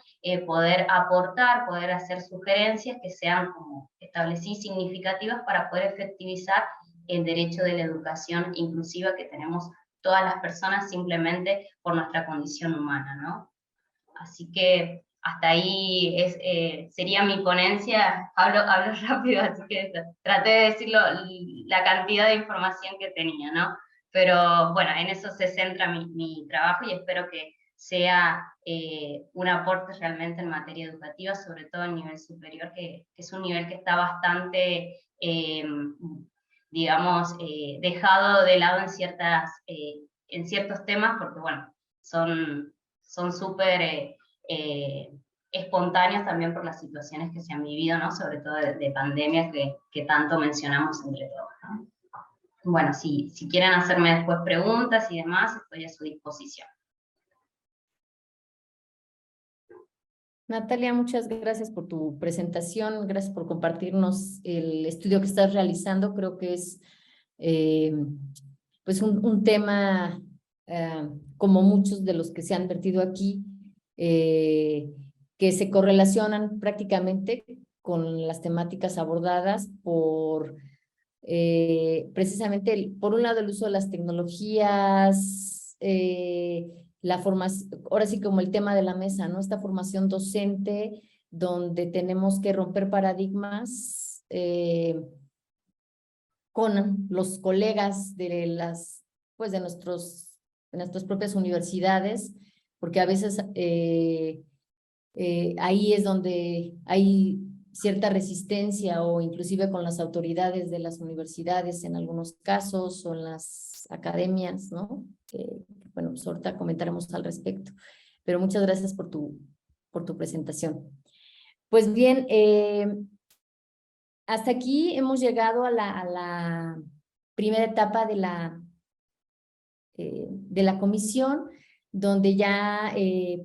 Speaker 10: poder aportar, poder hacer sugerencias que sean, como establecí, significativas para poder efectivizar el derecho de la educación inclusiva que tenemos todas las personas simplemente por nuestra condición humana, ¿no? Así que hasta ahí sería mi ponencia. Hablo rápido, así que traté de decirlo, la cantidad de información que tenía, ¿no? Pero bueno, en eso se centra mi trabajo, y espero que sea un aporte realmente en materia educativa, sobre todo en nivel superior, que es un nivel que está bastante, digamos, dejado de lado en ciertos temas, porque bueno, son son súper espontáneos también por las situaciones que se han vivido, ¿no? Sobre todo de pandemia que tanto mencionamos entre todos, ¿no? Bueno, si quieren hacerme después preguntas y demás, estoy a su disposición.
Speaker 1: Natalia, muchas gracias por tu presentación, gracias por compartirnos el estudio que estás realizando. Creo que es pues un tema, como muchos de los que se han vertido aquí, que se correlacionan prácticamente con las temáticas abordadas por precisamente, por un lado, el uso de las tecnologías, la formación, ahora sí como el tema de la mesa, ¿no? Esta formación docente donde tenemos que romper paradigmas con los colegas de las, pues de nuestras propias universidades, porque a veces ahí es donde hay cierta resistencia o inclusive con las autoridades de las universidades en algunos casos o en las academias, ¿no? Bueno, pues ahorita comentaremos al respecto, pero muchas gracias por tu presentación. Pues bien, hasta aquí hemos llegado a la primera etapa de la comisión, donde ya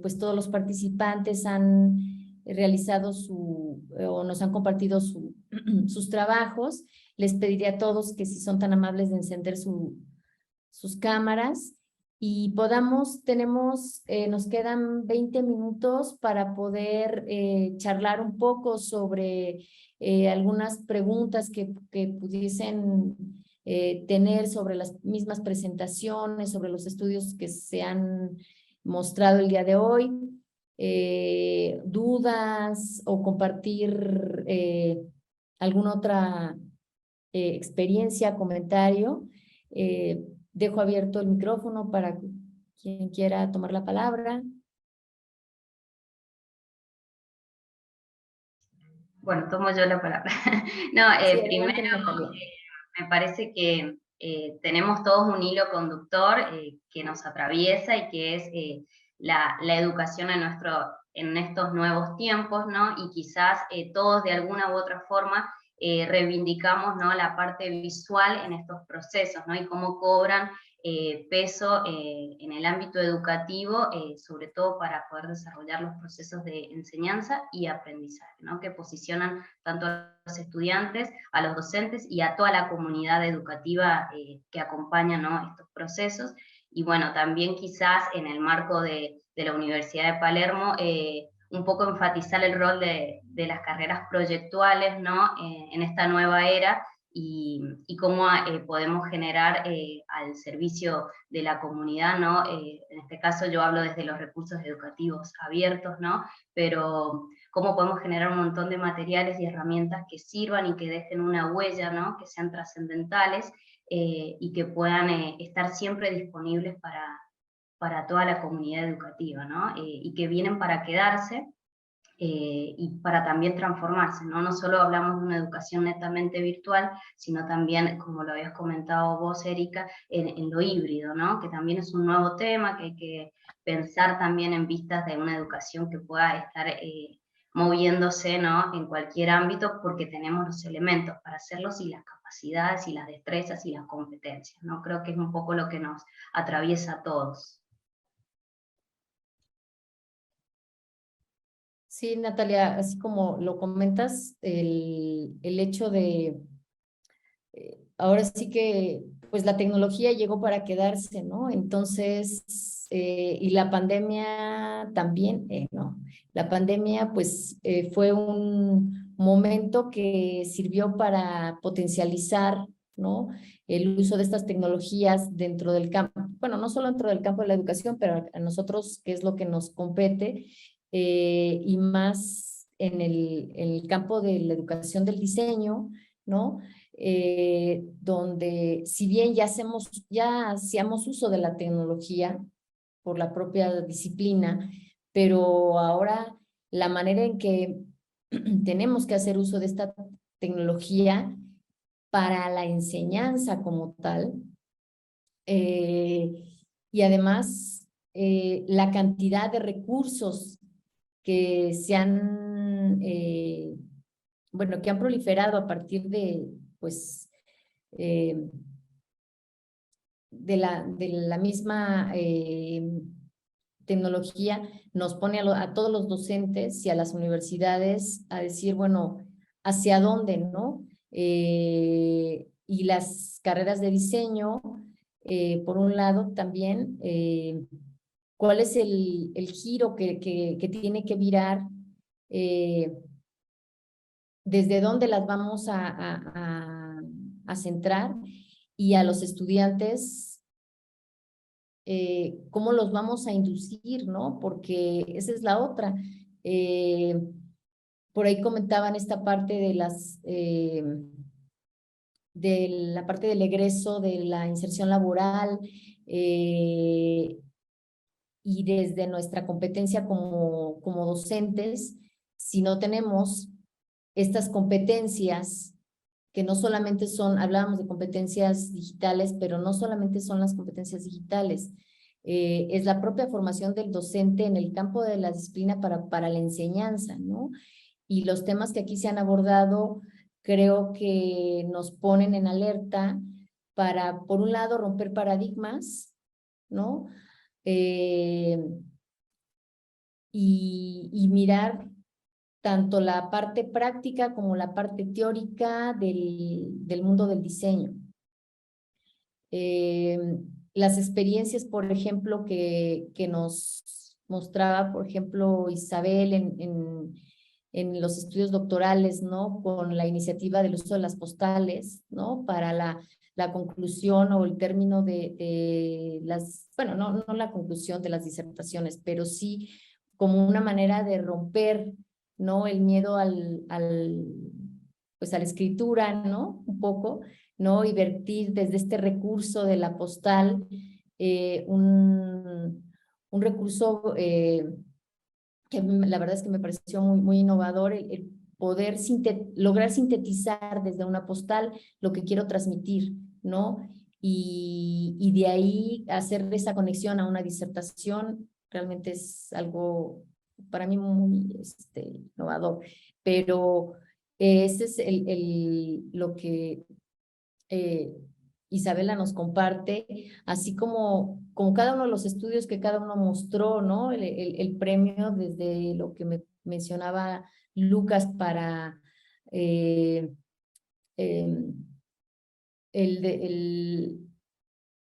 Speaker 1: pues todos los participantes han realizado o nos han compartido sus trabajos. Les pediría a todos que si son tan amables de encender sus cámaras y nos quedan 20 minutos para poder charlar un poco sobre algunas preguntas que pudiesen tener sobre las mismas presentaciones, sobre los estudios que se han mostrado el día de hoy, dudas o compartir alguna otra experiencia, comentario. Dejo abierto el micrófono para quien quiera tomar la palabra.
Speaker 10: Bueno, tomo yo la palabra. No,
Speaker 1: Sí,
Speaker 10: primero me parece que tenemos todos un hilo conductor que nos atraviesa y que es la educación en estos nuevos tiempos, ¿no? Y quizás todos de alguna u otra forma reivindicamos, ¿no? La parte visual en estos procesos, ¿no? Y cómo cobran peso en el ámbito educativo, sobre todo para poder desarrollar los procesos de enseñanza y aprendizaje, ¿no? Que posicionan tanto a los estudiantes, a los docentes y a toda la comunidad educativa que acompaña, ¿no? Estos procesos. Y bueno, también quizás en el marco de la Universidad de Palermo, un poco enfatizar el rol de las carreras proyectuales, ¿no? En esta nueva era, y cómo podemos generar al servicio de la comunidad, ¿no? En este caso yo hablo desde los recursos educativos abiertos, ¿no? Pero cómo podemos generar un montón de materiales y herramientas que sirvan y que dejen una huella, ¿no? Que sean trascendentales y que puedan estar siempre disponibles para toda la comunidad educativa, ¿no? Y que vienen para quedarse y para también transformarse, ¿no? No solo hablamos de una educación netamente virtual, sino también, como lo habías comentado vos, Erika, en lo híbrido, ¿no? Que también es un nuevo tema que hay que pensar también en vistas de una educación que pueda estar moviéndose, ¿no? En cualquier ámbito, porque tenemos los elementos para hacerlos y las capacidades y las destrezas y las competencias, ¿no? Creo que es un poco lo que nos atraviesa a todos.
Speaker 1: Sí, Natalia, así como lo comentas, el hecho de, ahora sí que, pues la tecnología llegó para quedarse, ¿no? Entonces, y la pandemia también, ¿no? La pandemia, pues, fue un momento que sirvió para potencializar, ¿no? El uso de estas tecnologías dentro del campo, bueno, no solo dentro del campo de la educación, pero a nosotros, que es lo que nos compete, y más en el campo de la educación del diseño, ¿no? Donde si bien ya hacíamos uso de la tecnología por la propia disciplina, pero ahora la manera en que tenemos que hacer uso de esta tecnología para la enseñanza como tal, y además la cantidad de recursos que se han, bueno, que han proliferado a partir de, pues, de la misma tecnología, nos pone a todos los docentes y a las universidades a decir, bueno, ¿hacia dónde, no? Y las carreras de diseño, por un lado, también, ¿cuál es el giro que tiene que virar? ¿Desde dónde las vamos a centrar? Y a los estudiantes, ¿cómo los vamos a inducir, no? Porque esa es la otra. Por ahí comentaban esta parte de la parte del egreso, de la inserción laboral, y desde nuestra competencia como docentes, si no tenemos estas competencias, que no solamente son, hablábamos de competencias digitales, pero no solamente son las competencias digitales, es la propia formación del docente en el campo de la disciplina para la enseñanza, ¿no? Y los temas que aquí se han abordado creo que nos ponen en alerta para, por un lado, romper paradigmas, ¿no? Y mirar tanto la parte práctica como la parte teórica del mundo del diseño. Las experiencias, por ejemplo, que nos mostraba, por ejemplo, Isabel en los estudios doctorales, ¿no? Con la iniciativa del uso de las postales, ¿no? Para la conclusión o el término de las, bueno, no la conclusión de las disertaciones, pero sí como una manera de romper, ¿no? El miedo pues a la escritura, ¿no? Un poco, ¿no? Y vertir desde este recurso de la postal un recurso que la verdad es que me pareció muy innovador, el poder lograr sintetizar desde una postal lo que quiero transmitir, ¿no? Y de ahí hacer esa conexión a una disertación realmente es algo para mí muy innovador. Pero ese es lo que Isabela nos comparte, así como cada uno de los estudios que cada uno mostró, ¿no? El premio desde lo que me mencionaba Lucas para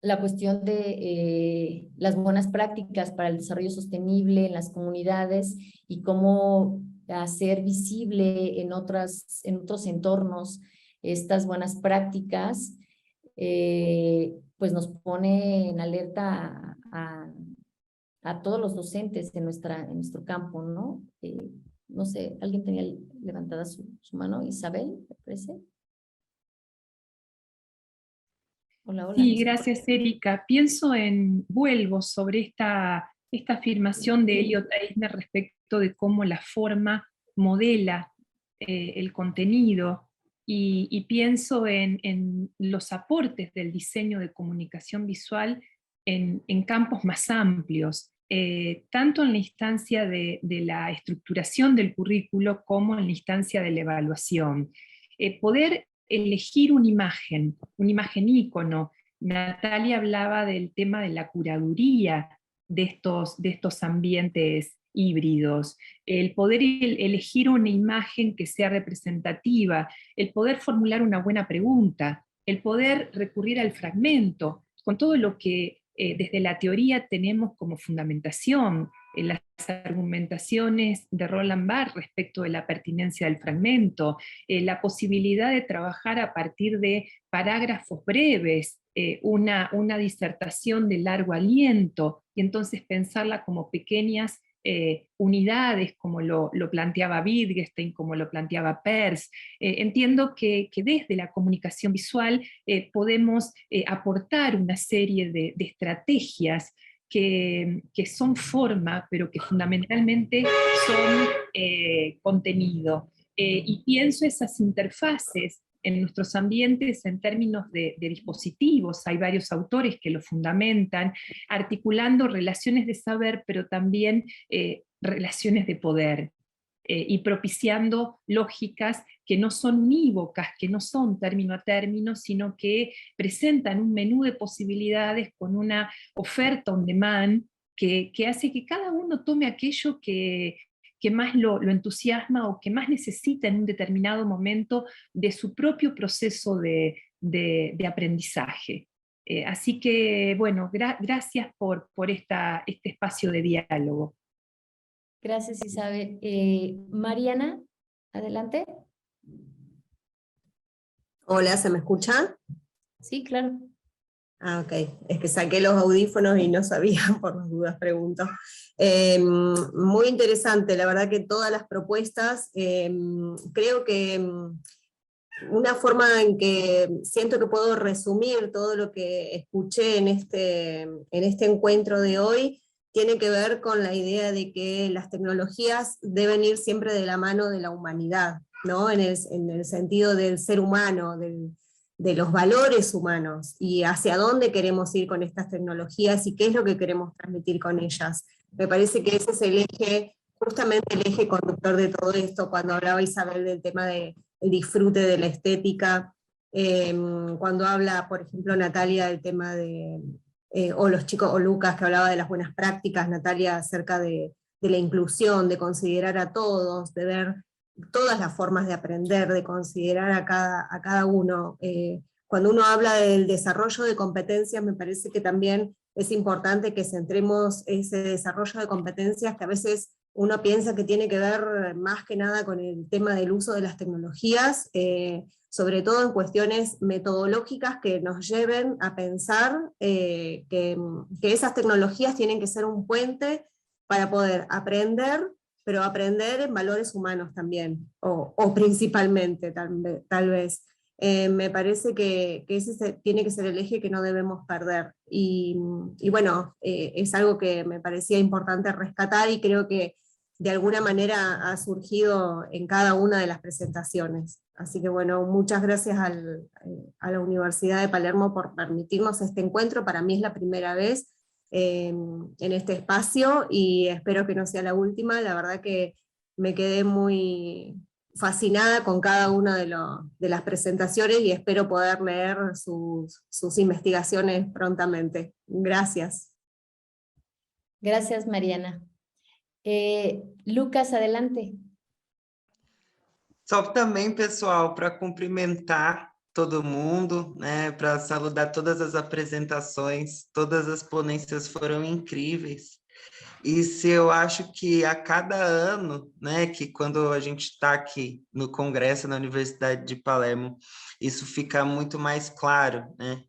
Speaker 1: la cuestión de las buenas prácticas para el desarrollo sostenible en las comunidades y cómo hacer visible en otros entornos estas buenas prácticas, pues nos pone en alerta a todos los docentes en nuestro campo, ¿no? No sé, ¿alguien tenía levantada su mano? Isabel, ¿me parece? Hola, hola.
Speaker 6: Sí, gracias, Erika. Vuelvo sobre esta afirmación de Elliot Eisner respecto de cómo la forma modela el contenido, y pienso en los aportes del diseño de comunicación visual en campos más amplios, tanto en la instancia de la estructuración del currículo como en la instancia de la evaluación. Poder elegir una imagen ícono. Natalia hablaba del tema de la curaduría de estos ambientes híbridos, el poder elegir una imagen que sea representativa, el poder formular una buena pregunta, el poder recurrir al fragmento, con todo lo que desde la teoría tenemos como fundamentación, las argumentaciones de Roland Barthes respecto de la pertinencia del fragmento, la posibilidad de trabajar a partir de parágrafos breves, una disertación de largo aliento, y entonces pensarla como pequeñas unidades, como lo planteaba Wittgenstein, como lo planteaba Peirce. Entiendo que desde la comunicación visual podemos aportar una serie de estrategias que son forma, pero que fundamentalmente son contenido. Y pienso esas interfaces en nuestros ambientes en términos de dispositivos. Hay varios autores que lo fundamentan, articulando relaciones de saber, pero también relaciones de poder, y propiciando lógicas que no son unívocas, que no son término a término, sino que presentan un menú de posibilidades con una oferta on demand que hace que cada uno tome aquello que más lo entusiasma o que más necesita en un determinado momento de su propio proceso de aprendizaje. Así que, bueno, gracias por este espacio de diálogo.
Speaker 1: Gracias, Isabel. Mariana, adelante.
Speaker 2: Hola, ¿se me escucha?
Speaker 1: Sí, claro.
Speaker 2: Ah, ok. Es que saqué los audífonos y no sabía, por las dudas pregunto. Muy interesante, la verdad que todas las propuestas, creo que una forma en que siento que puedo resumir todo lo que escuché en este encuentro de hoy, tiene que ver con la idea de que las tecnologías deben ir siempre de la mano de la humanidad, ¿no? En el sentido del ser humano, de los valores humanos, y hacia dónde queremos ir con estas tecnologías y qué es lo que queremos transmitir con ellas. Me parece que ese es el eje, justamente el eje conductor de todo esto, cuando hablaba Isabel del tema del disfrute de la estética, cuando habla, por ejemplo, Natalia del tema de, o los chicos, o Lucas que hablaba de las buenas prácticas, Natalia acerca de la inclusión, de considerar a todos, de ver todas las formas de aprender, de considerar a cada uno. Cuando uno habla del desarrollo de competencias, me parece que también es importante que centremos ese desarrollo de competencias que a veces uno piensa que tiene que ver más que nada con el tema del uso de las tecnologías, sobre todo en cuestiones metodológicas que nos lleven a pensar que esas tecnologías tienen que ser un puente para poder aprender, pero aprender en valores humanos también, o principalmente tal vez. Me parece que ese tiene que ser el eje que no debemos perder. Y bueno, es algo que me parecía importante rescatar y creo que de alguna manera ha surgido en cada una de las presentaciones. Así que bueno, muchas gracias a la Universidad de Palermo por permitirnos este encuentro. Para mí es la primera vez en este espacio y espero que no sea la última. La verdad que me quedé muy fascinada con cada una de las presentaciones y espero poder leer sus investigaciones prontamente. Gracias.
Speaker 1: Gracias, Mariana. Lucas, adelante.
Speaker 4: Só também, pessoal, para cumprimentar todo mundo, né, para saudar todas as apresentações, todas as ponências foram incríveis. E se eu acho que a cada ano, né, que quando a gente está aqui no Congresso na Universidade de Palermo, isso fica muito mais claro, né?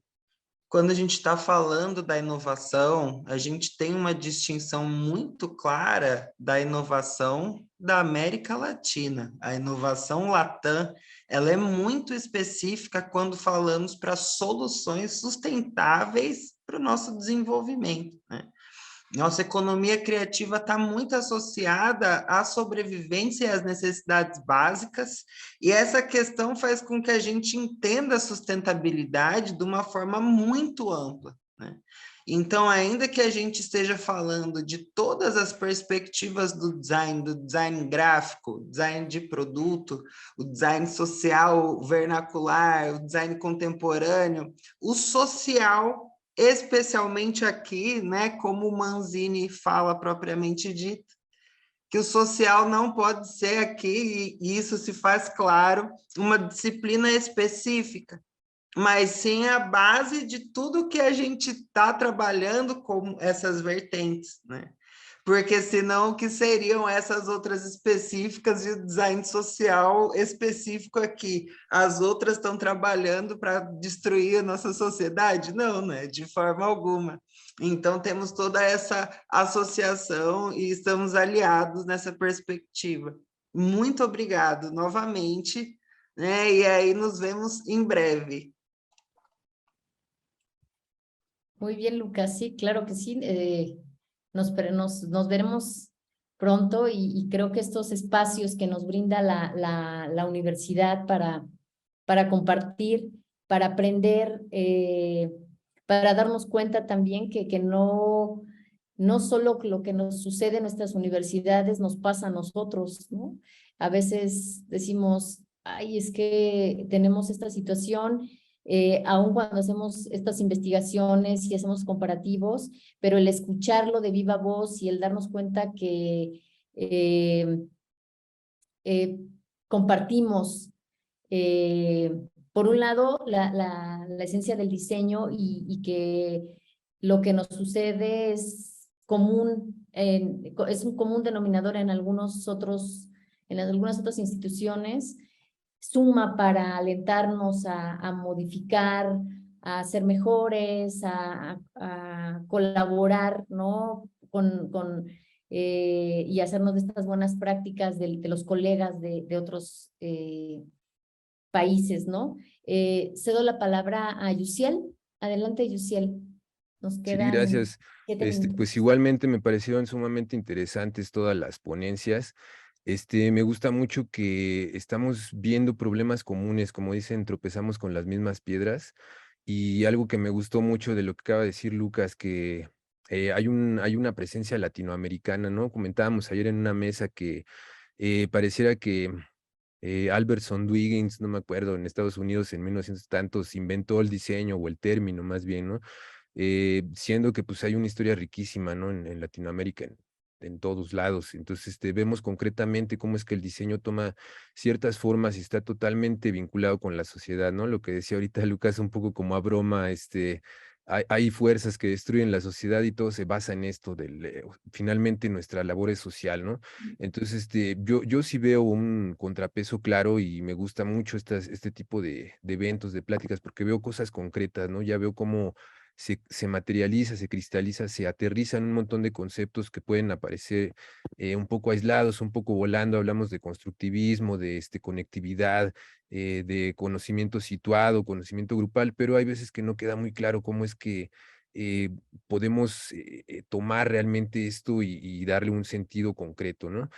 Speaker 4: Quando a gente está falando da inovação, a gente tem uma distinção muito clara da inovação da América Latina. A inovação Latam, ela é muito específica quando falamos para soluções sustentáveis para o nosso desenvolvimento, né? Nossa economia criativa está muito associada à sobrevivência e às necessidades básicas, e essa questão faz com que a gente entenda a sustentabilidade de uma forma muito ampla, né? Então, ainda que a gente esteja falando de todas as perspectivas do design gráfico, design de produto, o design social vernacular, o design contemporâneo, o social, especialmente aqui, né, como o Manzini fala propriamente dito, que o social não pode ser aqui, e isso se faz claro, uma disciplina específica, mas sim a base de tudo que a gente está trabalhando com essas vertentes, né? Porque senão o que seriam essas outras específicas e o design social específico aqui? As outras estão trabalhando para destruir a nossa sociedade? Não, né? De forma alguma. Então temos toda essa associação e estamos aliados nessa perspectiva. Muito obrigado novamente, né? E aí nos vemos em breve.
Speaker 1: Muy bien, Lucas. Sí, claro que sí. Nos veremos pronto y creo que estos espacios que nos brinda la universidad para para compartir, para aprender, para darnos cuenta también que no solo lo que nos sucede en nuestras universidades nos pasa a nosotros, ¿no? A veces decimos, ay, es que tenemos esta situación, aun cuando hacemos estas investigaciones y hacemos comparativos, pero el escucharlo de viva voz y el darnos cuenta que compartimos, por un lado, la esencia del diseño y que lo que nos sucede es común, es un común denominador en algunas otras instituciones, suma para alentarnos a modificar, a ser mejores, a colaborar, ¿no? Y hacernos de estas buenas prácticas de los colegas de otros países, ¿no? Cedo la palabra a Yusiel. Adelante, Yusiel. Nos
Speaker 5: Sí,
Speaker 1: quedan
Speaker 5: gracias.
Speaker 1: 7 minutos.
Speaker 5: Pues igualmente me parecieron sumamente interesantes todas las ponencias. Me gusta mucho que estamos viendo problemas comunes, como dicen, tropezamos con las mismas piedras. Y algo que me gustó mucho de lo que acaba de decir Lucas, que hay una presencia latinoamericana, ¿no? Comentábamos ayer en una mesa que pareciera que Albertson Dwiggins, no me acuerdo, en Estados Unidos en 1900 tantos inventó el diseño o el término más bien, ¿no? Siendo que pues hay una historia riquísima, ¿no? En Latinoamérica, en todos lados. Entonces, vemos concretamente cómo es que el diseño toma ciertas formas y está totalmente vinculado con la sociedad, ¿no? Lo que decía ahorita Lucas, un poco como a broma, hay fuerzas que destruyen la sociedad y todo se basa en esto, finalmente nuestra labor es social, ¿no? Entonces, yo sí veo un contrapeso claro y me gusta mucho este tipo de eventos, de pláticas, porque veo cosas concretas, ¿no? Ya veo cómo se materializa, se cristaliza, se aterrizan un montón de conceptos que pueden aparecer un poco aislados, un poco volando. Hablamos de constructivismo, de conectividad, de conocimiento situado, conocimiento grupal, pero hay veces que no queda muy claro cómo es que podemos tomar realmente esto y darle un sentido concreto, ¿no?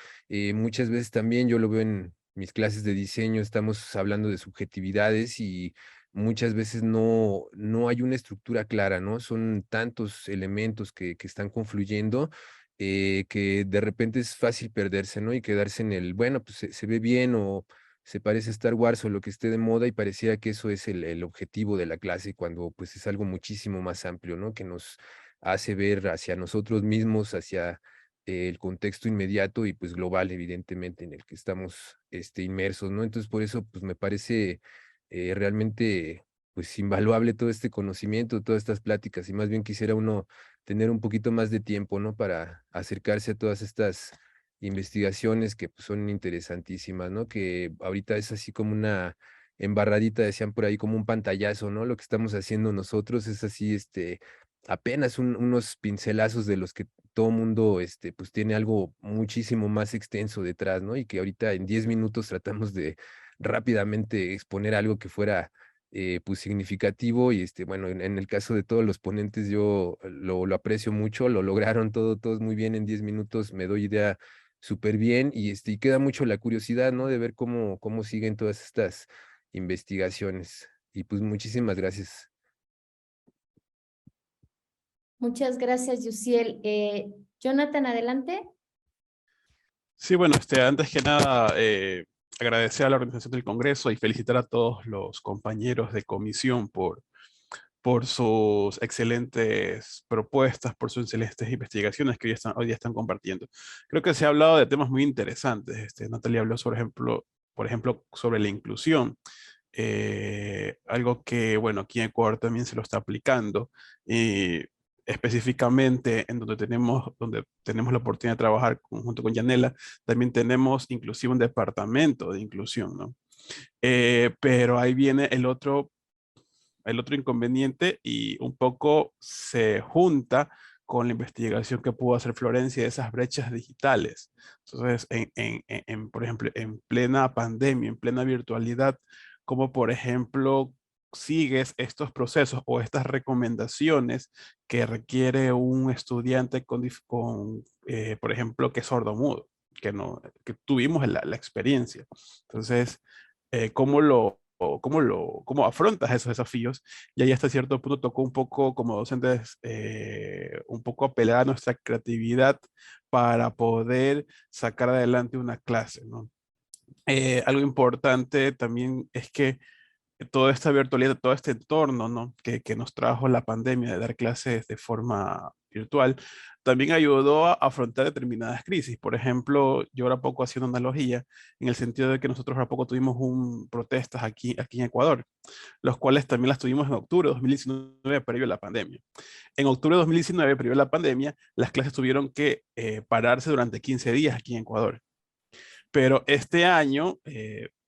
Speaker 5: Muchas veces también yo lo veo en mis clases de diseño, estamos hablando de subjetividades y muchas veces no hay una estructura clara, ¿no? Son tantos elementos que están confluyendo que de repente es fácil perderse, ¿no? Y quedarse en el, bueno, pues se ve bien o se parece a Star Wars o lo que esté de moda y parecía que eso es el objetivo de la clase cuando pues es algo muchísimo más amplio, ¿no? Que nos hace ver hacia nosotros mismos, hacia el contexto inmediato y pues global, evidentemente, en el que estamos inmersos, ¿no? Entonces, por eso, pues me parece realmente pues invaluable todo este conocimiento, todas estas pláticas, y más bien quisiera uno tener un poquito más de tiempo, ¿no? Para acercarse a todas estas investigaciones que pues, son interesantísimas, ¿no? Que ahorita es así como una embarradita, decían por ahí, como un pantallazo, ¿no? Lo que estamos haciendo nosotros es así, apenas unos pincelazos de los que todo mundo, pues tiene algo muchísimo más extenso detrás, ¿no? Y que ahorita en 10 minutos tratamos de rápidamente exponer algo que fuera pues significativo y bueno, en el caso de todos los ponentes yo lo aprecio mucho, lo lograron todos muy bien en 10 minutos, me doy idea súper bien y queda mucho la curiosidad, ¿no? De ver cómo siguen todas estas investigaciones. Y pues muchísimas gracias.
Speaker 1: Muchas gracias, Yusiel. Jonathan, adelante.
Speaker 8: Sí, bueno, antes que nada, agradecer a la organización del Congreso y felicitar a todos los compañeros de comisión por sus excelentes propuestas, por sus excelentes investigaciones que hoy día están compartiendo. Creo que se ha hablado de temas muy interesantes. Natalia habló, por ejemplo, sobre la inclusión. Algo que, bueno, aquí en Ecuador también se lo está aplicando. Específicamente en donde tenemos la oportunidad de trabajar junto con Yanela, también tenemos inclusive un departamento de inclusión, ¿no? Pero ahí viene el otro inconveniente y un poco se junta con la investigación que pudo hacer Florencia de esas brechas digitales. Entonces, por ejemplo, en plena pandemia, en plena virtualidad, como por ejemplo sigues estos procesos o estas recomendaciones que requiere un estudiante por ejemplo, que es sordomudo, que tuvimos la experiencia. Entonces, ¿cómo lo cómo afrontas esos desafíos. Y ahí hasta cierto punto tocó un poco como docentes, un poco apelar a nuestra creatividad para poder sacar adelante una clase, ¿no? Algo importante también es que toda esta virtualidad, todo este entorno, ¿no? que nos trajo la pandemia de dar clases de forma virtual, también ayudó a afrontar determinadas crisis. Por ejemplo, yo ahora poco haciendo analogía, en el sentido de que nosotros ahora poco tuvimos protestas aquí en Ecuador, los cuales también las tuvimos en octubre de 2019, previo a la pandemia. En octubre de 2019, previo a la pandemia, las clases tuvieron que pararse durante 15 días aquí en Ecuador. Pero este año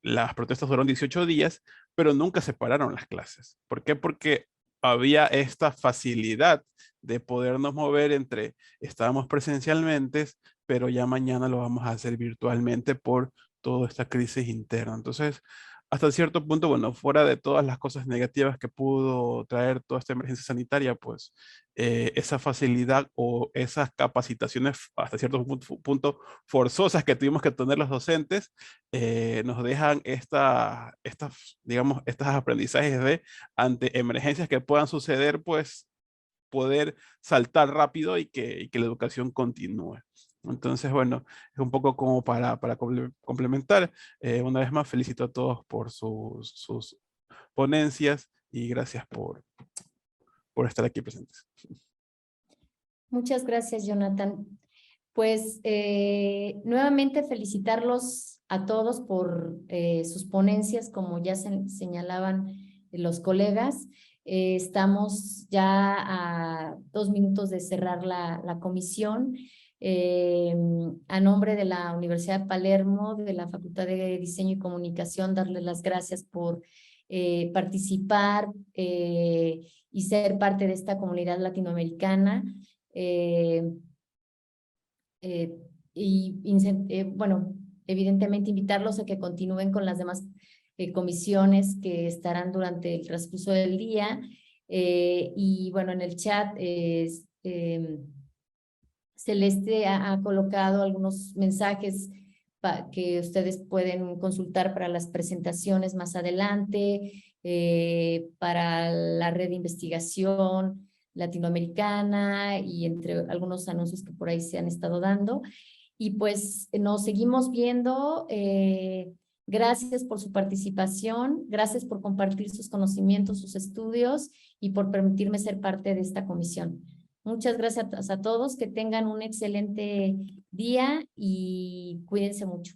Speaker 8: las protestas duraron 18 días, pero nunca se pararon las clases. ¿Por qué? Porque había esta facilidad de podernos mover entre, estábamos presencialmente, pero ya mañana lo vamos a hacer virtualmente por toda esta crisis interna. Entonces, hasta cierto punto, bueno, fuera de todas las cosas negativas que pudo traer toda esta emergencia sanitaria, pues esa facilidad o esas capacitaciones hasta cierto punto forzosas que tuvimos que tener los docentes, nos dejan digamos, estos aprendizajes de ante emergencias que puedan suceder, pues poder saltar rápido y que la educación continúe. Entonces, bueno, es un poco como para complementar. Una vez más, felicito a todos por sus ponencias y gracias por estar aquí presentes.
Speaker 1: Muchas gracias, Jonathan. Pues nuevamente felicitarlos a todos por sus ponencias, como ya señalaban los colegas. Estamos ya a 2 minutos de cerrar la comisión. A nombre de la Universidad de Palermo, de la Facultad de Diseño y Comunicación, darles las gracias por participar y ser parte de esta comunidad latinoamericana. Bueno, evidentemente invitarlos a que continúen con las demás comisiones que estarán durante el transcurso del día. Y bueno, en el chat Celeste ha colocado algunos mensajes que ustedes pueden consultar para las presentaciones más adelante, para la red de investigación latinoamericana y entre algunos anuncios que por ahí se han estado dando. Y pues nos seguimos viendo. Gracias por su participación, gracias por compartir sus conocimientos, sus estudios y por permitirme ser parte de esta comisión. Muchas gracias a todos, que tengan un excelente día y cuídense mucho.